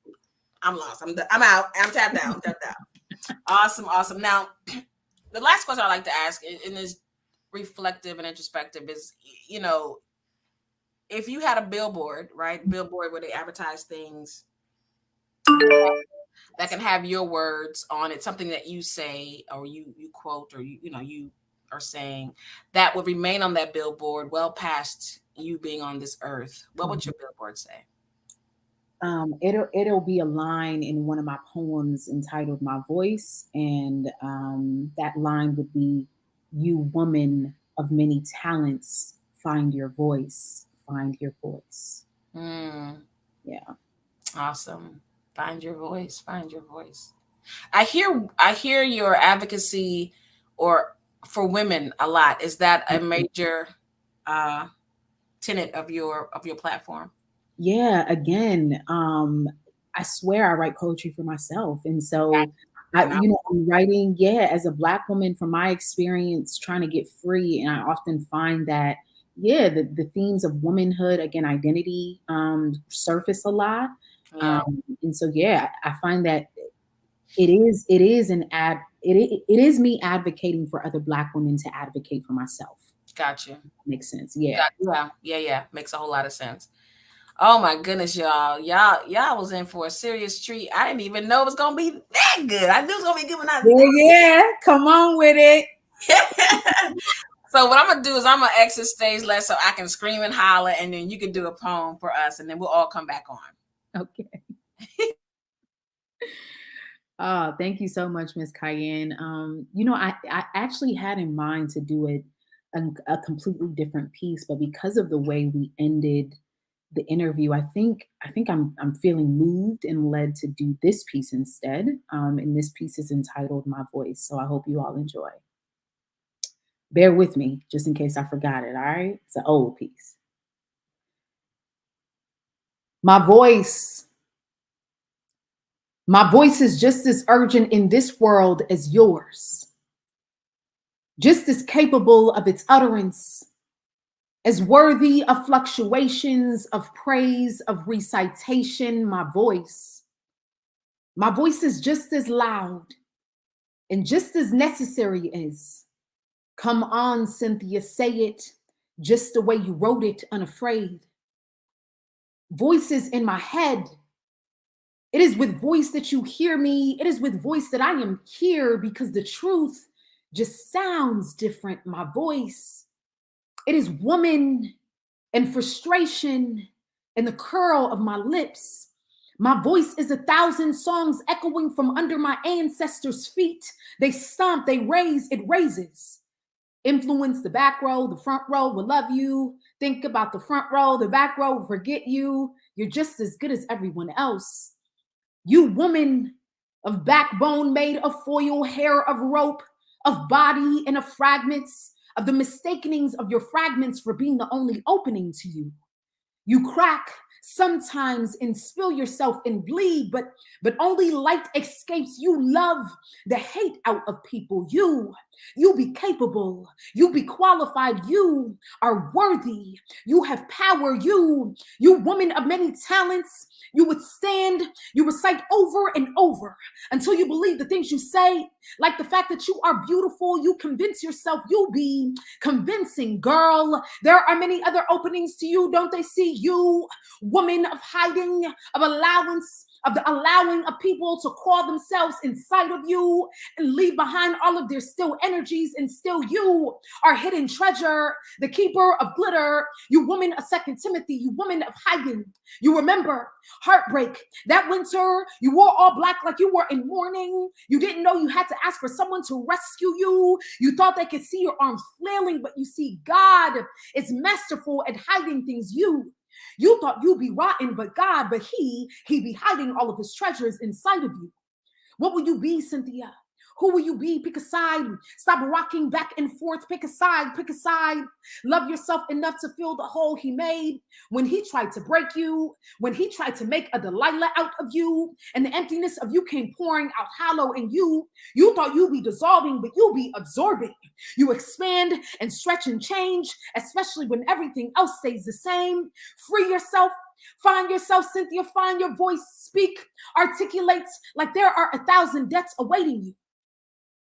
I'm lost. I'm out. I'm tapped out. Awesome. Now, the last question I like to ask, and is reflective and introspective, is if you had a billboard, right? Billboard where they advertise things that can have your words on it, something that you say or you quote or you are saying that would remain on that billboard well past you being on this earth. What would your billboard say? It'll be a line in one of my poems entitled "My Voice," and that line would be, "You woman of many talents, find your voice, find your voice." Yeah. Awesome. Find your voice. Find your voice. I hear your advocacy or for women a lot. Is that a major tenet of your platform? Yeah. Again, I swear I write poetry for myself, and so I'm writing. Yeah, as a Black woman, from my experience trying to get free, and I often find that the themes of womanhood, again, identity, surface a lot. Yeah. And so, I find that it is me advocating for other Black women to advocate for myself. Gotcha. Makes sense. Yeah. Yeah. Makes a whole lot of sense. Oh my goodness, y'all was in for a serious treat. I didn't even know it was gonna be that good. I knew it was gonna be good when I come on with it. So what I'm gonna do is I'm gonna exit stage left so I can scream and holler, and then you can do a poem for us, and then we'll all come back on. Okay. Oh, thank you so much, Miss Cayenne. I actually had in mind to do it a completely different piece, but because of the way we ended the interview, I think I'm feeling moved and led to do this piece instead. And this piece is entitled "My Voice," so I hope you all enjoy. Bear with me, just in case I forgot it. All right, it's an old piece. My voice. My voice is just as urgent in this world as yours, just as capable of its utterance, as worthy of fluctuations, of praise, of recitation. My voice is just as loud and just as necessary as, come on, Cynthia, say it just the way you wrote it, unafraid. Voices in my head. It is with voice that you hear me. It is with voice that I am here, because the truth just sounds different. My voice. It is woman and frustration and the curl of my lips. My voice is 1,000 songs echoing from under my ancestors' feet. They stomp, they raise, it raises. Influence the back row, the front row will love you. Think about the front row, the back row will forget you. You're just as good as everyone else. You woman of backbone made of foil, hair of rope, of body and of fragments, of the mistakenings of your fragments for being the only opening to you. You crack sometimes and spill yourself and bleed, but only light escapes. You love the hate out of people. You be capable. You be qualified. You are worthy. You have power. You woman of many talents. You withstand. You recite over and over until you believe the things you say, like the fact that you are beautiful. You convince yourself. You be convincing, girl. There are many other openings to you. Don't they see you? Woman of hiding, of allowance, of the allowing of people to call themselves inside of you and leave behind all of their still energies, and still you are hidden treasure, the keeper of glitter. You woman of 2 Timothy, you woman of hiding. You remember heartbreak. That winter, you wore all black like you were in mourning. You didn't know you had to ask for someone to rescue you. You thought they could see your arms flailing, but you see God is masterful at hiding things. You thought you'd be rotten, but he be hiding all of his treasures inside of you. What will you be, Cynthia? Who will you be? Pick a side. Stop rocking back and forth. Pick a side. Pick a side. Love yourself enough to fill the hole he made when he tried to break you, when he tried to make a Delilah out of you, and the emptiness of you came pouring out hollow in you. You thought you'd be dissolving, but you'll be absorbing. You expand and stretch and change, especially when everything else stays the same. Free yourself. Find yourself, Cynthia. Find your voice. Speak. Articulate like there are 1,000 deaths awaiting you.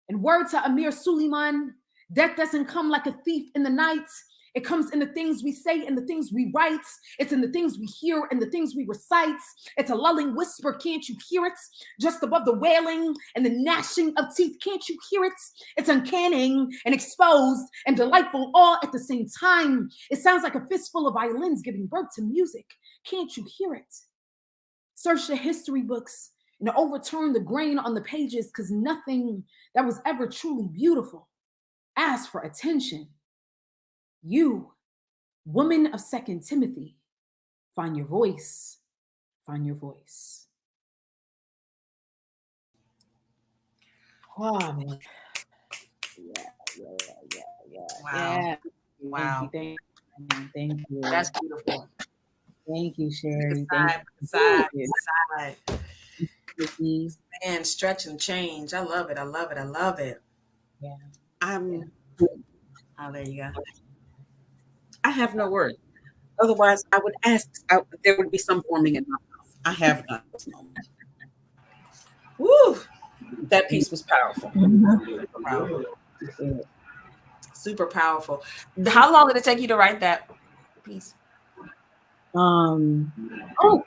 And word to Amir Suleiman, death doesn't come like a thief in the night. It comes in the things we say and the things we write. It's in the things we hear and the things we recite. It's a lulling whisper, can't you hear it? Just above the wailing and the gnashing of teeth, can't you hear it? It's uncanny and exposed and delightful all at the same time. It sounds like a fistful of violins giving birth to music. Can't you hear it? Search the history books and overturn the grain on the pages, because nothing that was ever truly beautiful asked for attention. You, woman of 2 Timothy, find your voice. Find your voice. Oh, man. Yeah. Wow. Yeah. Wow. Thank you. That's beautiful. Thank you, Sherry. Side. You. And stretch and change. I love it. Yeah. Oh, there you go. I have no words. Otherwise, I would ask. There would be some forming in my mouth. I have none at this moment. Woo! That piece was powerful. Super powerful. How long did it take you to write that piece? I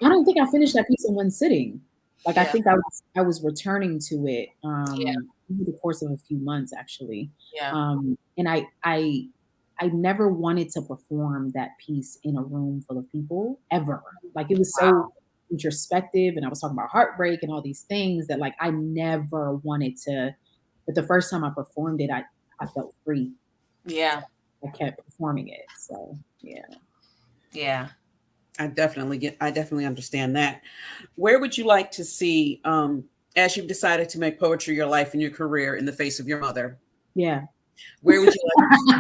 don't think I finished that piece in one sitting. Like, yeah. I think I was returning to it over the course of a few months, actually. Yeah. And I never wanted to perform that piece in a room full of people ever. Like, it was so introspective, and I was talking about heartbreak and all these things that, like, I never wanted to. But the first time I performed it, I felt free. Yeah. I kept performing it. So yeah. Yeah. I definitely understand that. Where would you like to see, as you've decided to make poetry your life and your career in the face of your mother? Yeah. Where would you like to see?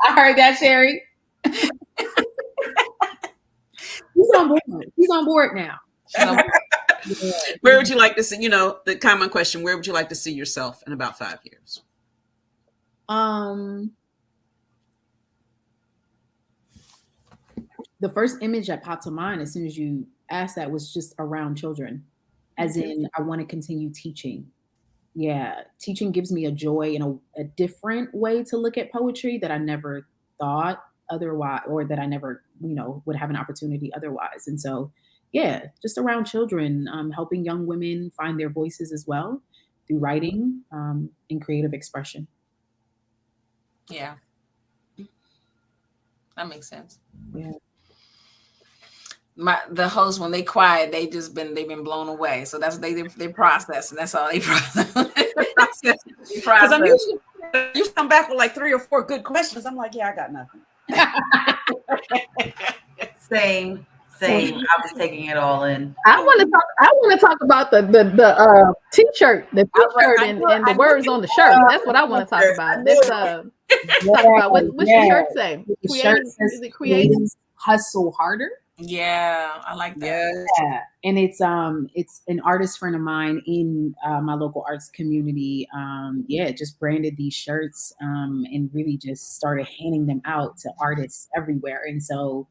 I heard that, Sherry. He's on board now. Where would you like to see, the common question, where would you like to see yourself in about 5 years? The first image that popped to mind as soon as you asked that was just around children, as in I want to continue teaching. Yeah, teaching gives me a joy and a different way to look at poetry that I never thought otherwise, or that I never, would have an opportunity otherwise. And so, yeah, just around children, helping young women find their voices as well through writing and creative expression. Yeah, that makes sense. Yeah. The hosts, when they quiet, they've been blown away. So that's they process, and that's all they process. Because I'm usually you come back with like 3 or 4 good questions. I'm like, yeah, I got nothing. Same. I was taking it all in. I want to talk about the t-shirt, and the words on the shirt. That's what I want to talk about. What's your shirt say? Is it creative? hustle harder. Yeah, I like that. Yeah, and it's an artist friend of mine in my local arts community. Just branded these shirts and really just started handing them out to artists everywhere. And so,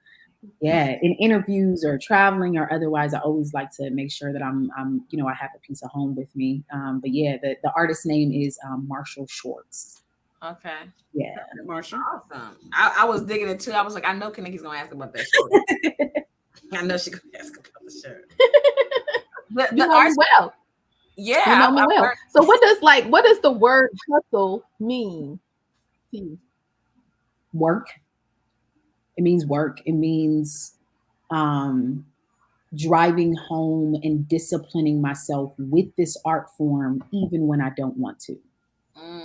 yeah, in interviews or traveling or otherwise, I always like to make sure that I'm I have a piece of home with me. But yeah, the artist's name is Marshall Schwartz. Okay. Yeah, Marshall. Awesome. I was digging it too. I was like, I know Keniki's gonna ask about that shirt. I know she's gonna ask about the shirt. You know me well. Yeah, you know me well. So what does the word hustle mean to you? Work. It means work. It means driving home and disciplining myself with this art form, even when I don't want to.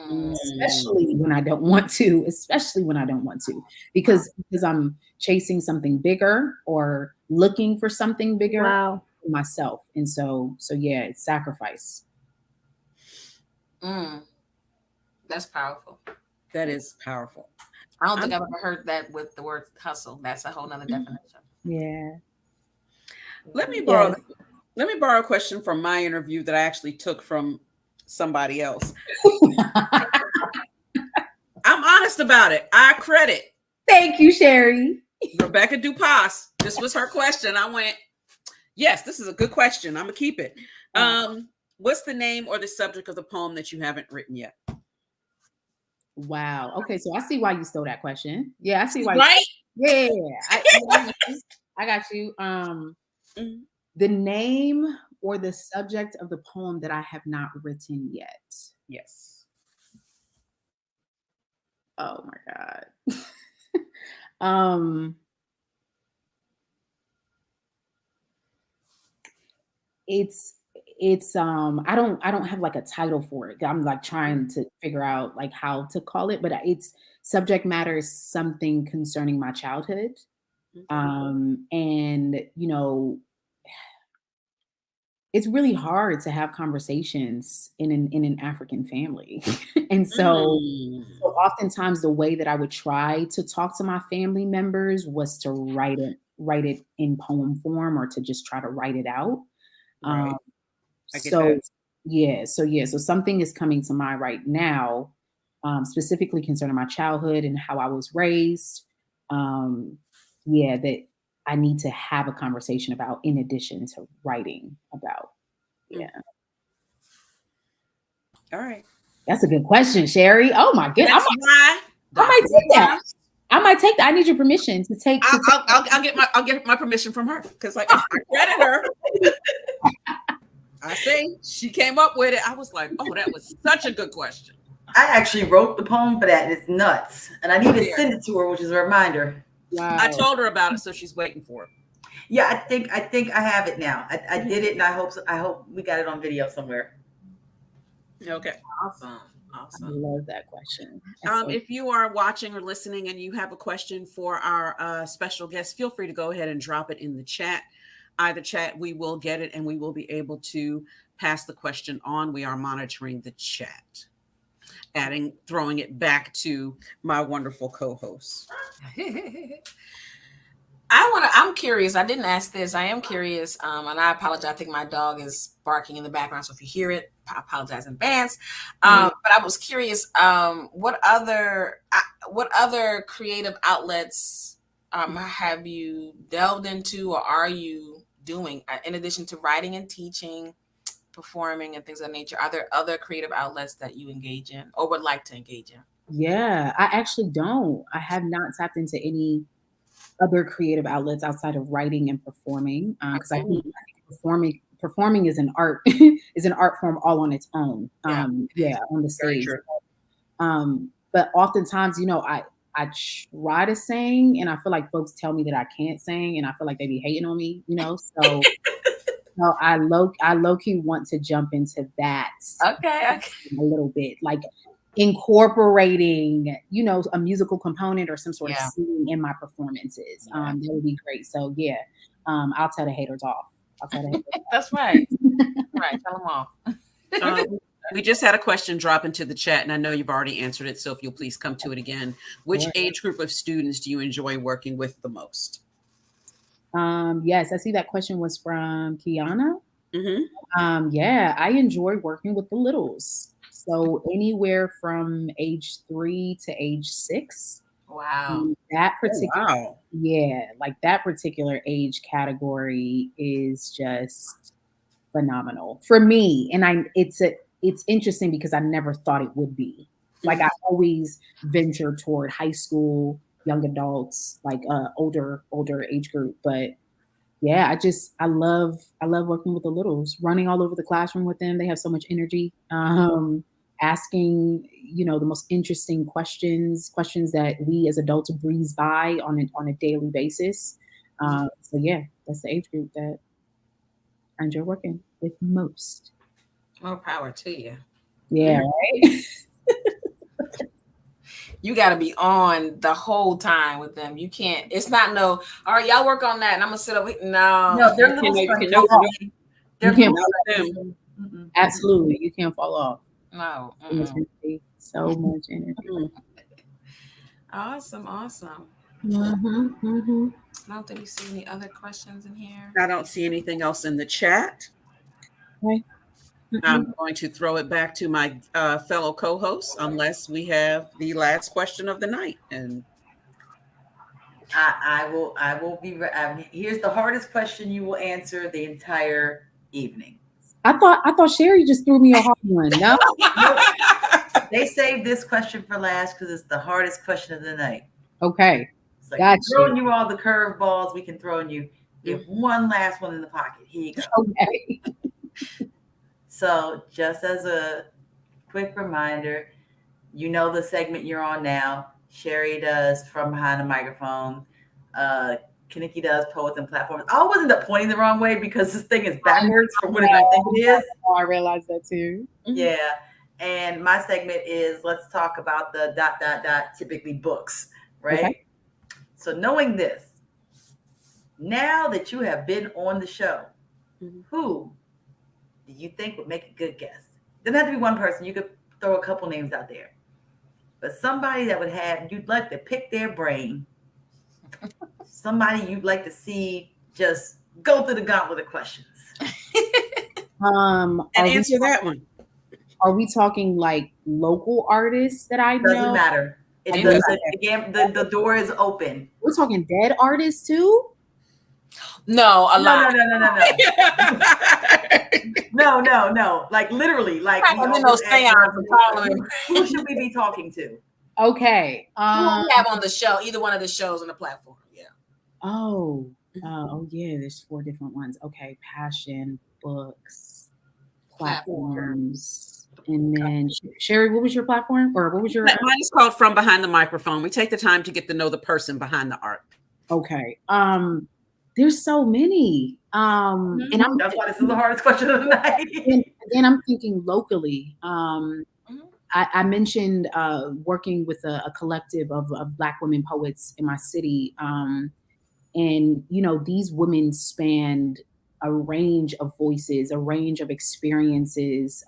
Especially when I don't want to, because I'm chasing something bigger or looking for something bigger for myself. And so yeah, it's sacrifice. That's powerful. That is powerful. I don't think I've ever heard that with the word hustle. That's a whole nother definition. Yeah. Let me borrow a question from my interview that I actually took from somebody else. I'm honest about it. I credit. Thank you, Sherry. Rebecca Dupas. This was her question. I went, yes, this is a good question. I'm gonna keep it. What's the name or the subject of the poem that you haven't written yet? Wow. Okay, so I see why you stole that question. Yeah, I see why. Right? I got you. The name or the subject of the poem that I have not written yet. Yes. Oh my God. It's I don't have like a title for it. I'm like trying to figure out like how to call it, but its subject matter is something concerning my childhood. And it's really hard to have conversations in an African family. And so oftentimes the way that I would try to talk to my family members was to write it in poem form or to just try to write it out. Right. So something is coming to mind right now, specifically concerning my childhood and how I was raised. That I need to have a conversation about in addition to writing about. Yeah. All right. That's a good question, Sherry. Oh my goodness. I might take that. I need your permission to take. I'll get my permission from her because like I credit her. I say she came up with it. I was like, oh, that was such a good question. I actually wrote the poem for that, and it's nuts. And I need to send it to her, which is a reminder. Wow. I told her about it, so she's waiting for it. Yeah, I think I have it now. I did it, and I hope we got it on video somewhere. Okay. Awesome. I love that question. If you are watching or listening and you have a question for our special guest, feel free to go ahead and drop it in the chat. Either chat, we will get it and we will be able to pass the question on. We are monitoring the chat. Throwing it back to my wonderful co-host. I'm curious. I didn't ask this. I am curious. And I apologize. I think my dog is barking in the background. So if you hear it, I apologize in advance. But I was curious, what other creative outlets have you delved into or are you doing in addition to writing and teaching, performing and things of that nature? Are there other creative outlets that you engage in or would like to engage in? Yeah, I actually don't. I have not tapped into any other creative outlets outside of writing and performing because I think performing is an art is an art form all on its own. On the stage. But oftentimes, I try to sing and I feel like folks tell me that I can't sing and I feel like they be hating on me, so I low-key want to jump into that. Okay. A little bit, like incorporating, a musical component or some sort of singing in my performances. That would be great. So I'll tell the haters off. That's right. Right. Tell them off. We just had a question drop into the chat, and I know you've already answered it. So if you'll please come to it again. Which age group of students do you enjoy working with the most? Yes, I see that question was from Kiana. Mm-hmm. Yeah, I enjoy working with the littles. So anywhere from age 3 to age 6. Wow. That particular, Wow. yeah, like that particular age category is just phenomenal for me. And it's interesting because I never thought it would be. Like I always venture toward high school, young adults, like older age group. But yeah, I love working with the littles, running all over the classroom with them. They have so much energy. Asking, the most interesting questions that we as adults breeze by on a daily basis. So yeah, that's the age group that I enjoy working with most. More power to you. Yeah, right. You got to be on the whole time with them. You can't. It's not no. All right, y'all work on that, and I'm gonna sit over here. No, they're little You sponges. can fall. They're You can't little fall sponges. Mm-mm. Absolutely, you can't fall off. no. So much energy. Awesome. Mm-hmm. I don't think we see any other questions in here. I don't see anything else in the chat. Okay. I'm going to throw it back to my fellow co-hosts unless we have the last question of the night. And I will be. Here's the hardest question you will answer the entire evening. I thought Sherry just threw me a hard one. No. They saved this question for last because it's the hardest question of the night. Okay. It's like Gotcha. throwing you all the curveballs we can throw in you. You have one last one in the pocket. Here you go. Okay. So just as a quick reminder, you know the segment you're on now. Sherry does From Behind the Microphone. Kaniki does Poets and Platforms. I always end up pointing the wrong way because this thing is backwards from what I think it is. Oh, I realized that too. Yeah. And my segment is let's talk about the ... typically books, right? Okay. So knowing this, now that you have been on the show, who do you think would make a good guest? Doesn't have to be one person. You could throw a couple names out there. But somebody that would have, you'd like to pick their brain. Somebody you'd like to see just go through the gauntlet of questions. and answer that one. Are we talking like local artists that I know? Doesn't matter. The door is open. We're talking dead artists too? No, a lot. No. Like literally, like who should we be talking to? Okay. Who we have on the show, either one of the shows on the platform. Yeah. Oh yeah, there's 4 different ones. Okay, passion, books, platforms. And then Sherry, what was your platform? Or what was your Mine is called From Behind the Microphone. We take the time to get to know the person behind the art. Okay. There's so many. And that's why this is the hardest question of the night. and I'm thinking locally. I mentioned working with a collective of Black women poets in my city. And, these women spanned a range of voices, a range of experiences,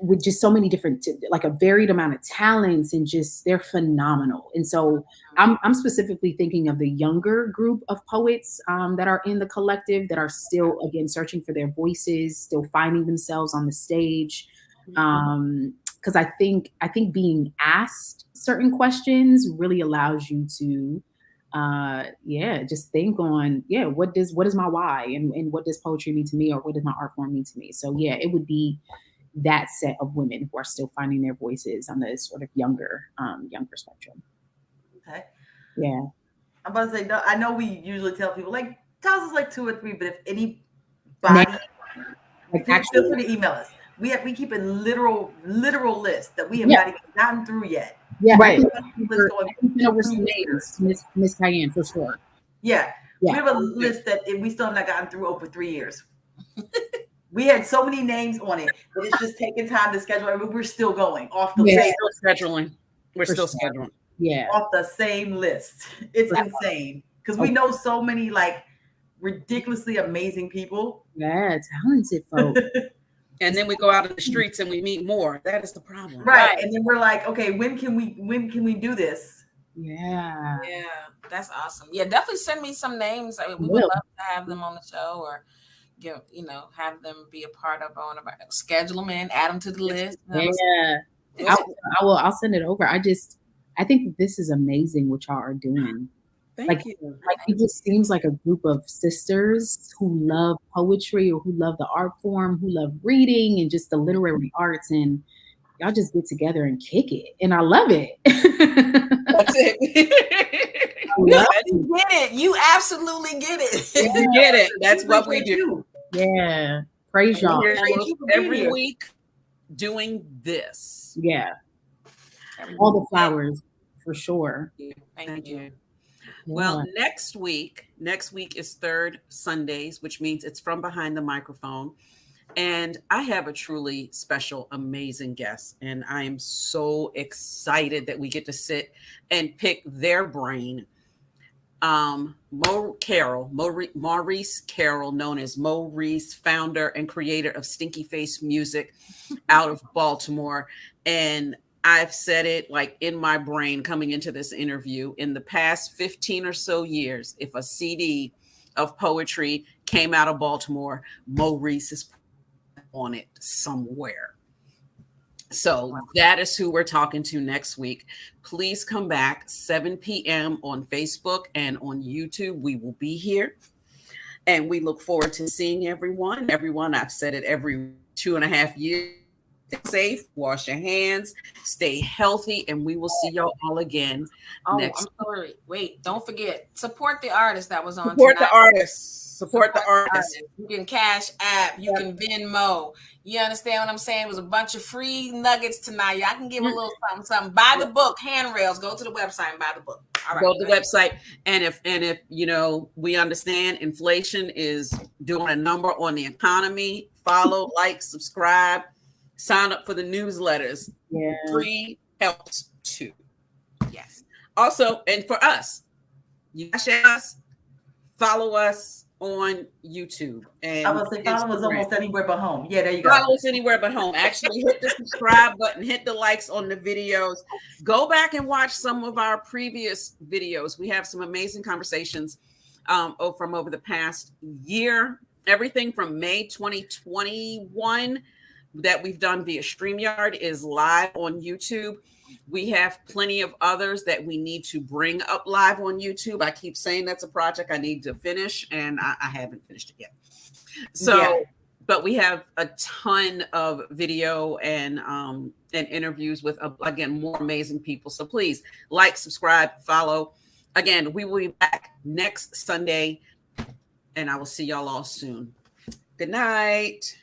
with just so many different, like a varied amount of talents, and just they're phenomenal. And so I'm specifically thinking of the younger group of poets that are in the collective that are still, again, searching for their voices, still finding themselves on the stage. Because I think being asked certain questions really allows you to just think on, what is my why, and what does poetry mean to me, or what does my art form mean to me? So it would be that set of women who are still finding their voices on the sort of younger spectrum. Okay. Yeah. I'm about to say, no, I know we usually tell people like tell us like 2 or 3, but if anybody feel free to email us. We keep a literal list that we have not even gotten through yet. Yeah, right. Over some names, Miss Cayenne for sure. Yeah. We have a list that we still have not gotten through over 3 years. We had so many names on it that it's just taking time to schedule. I mean, we're still going off the same scheduling. We're still scheduling. Yeah, off the same list. It's insane because we know so many like ridiculously amazing people. Yeah, talented folks. And then we go out in the streets and we meet more. That is the problem. Right. And then we're like, okay, when can we do this? Yeah. Yeah, that's awesome. Yeah, definitely send me some names. I mean, we would love to have them on the show, or have them be a part of one of our, schedule them in, add them to the list. Yeah. I'll send it over. I think that this is amazing what y'all are doing. Thank you. Like it just seems like a group of sisters who love poetry or who love the art form, who love reading and just the literary arts, and y'all just get together and kick it. And I love it. That's it. You get it. You absolutely get it. You get it. That's what we do. Yeah. Praise y'all. Every week doing this. Yeah. All the flowers for sure. Thank you. Well, next week is third Sundays, which means it's from behind the microphone. And I have a truly special, amazing guest. And I am so excited that we get to sit and pick their brain. Maurice Carroll, known as Maurice, founder and creator of Stinky Face Music out of Baltimore. And I've said it like in my brain coming into this interview, in the past 15 or so years, if a CD of poetry came out of Baltimore, Maurice is on it somewhere. So that is who we're talking to next week. Please come back 7 p.m. on Facebook and on YouTube. We will be here. And we look forward to seeing everyone. I've said it every 2.5 years. Stay safe, wash your hands, stay healthy, and we will see y'all all again next. I'm sorry. Wait, don't forget, support the artist that was on Support tonight. the artists. Support the artists. You can Cash App, you can Venmo. You understand what I'm saying? It was a bunch of free nuggets tonight. I can give a little something. Buy the book, Handrails. Go to the website and buy the book. All right, go to the website. And if we understand inflation is doing a number on the economy, follow, like, subscribe. Sign up for the newsletters. Yeah. Free helps too. Yes. Also, and for us, you share us, follow us on YouTube. And I would say follow us almost anywhere but home. Yeah, there you go. Follow us anywhere but home. Actually, hit the subscribe button, hit the likes on the videos. Go back and watch some of our previous videos. We have some amazing conversations from over the past year. Everything from May 2021 that we've done via StreamYard is live on YouTube. We have plenty of others that we need to bring up live on YouTube. I keep saying that's a project I need to finish, and I haven't finished it yet. So, but we have a ton of video and interviews with, again, more amazing people. So please like, subscribe, follow. Again, we will be back next Sunday, and I will see y'all all soon. Good night.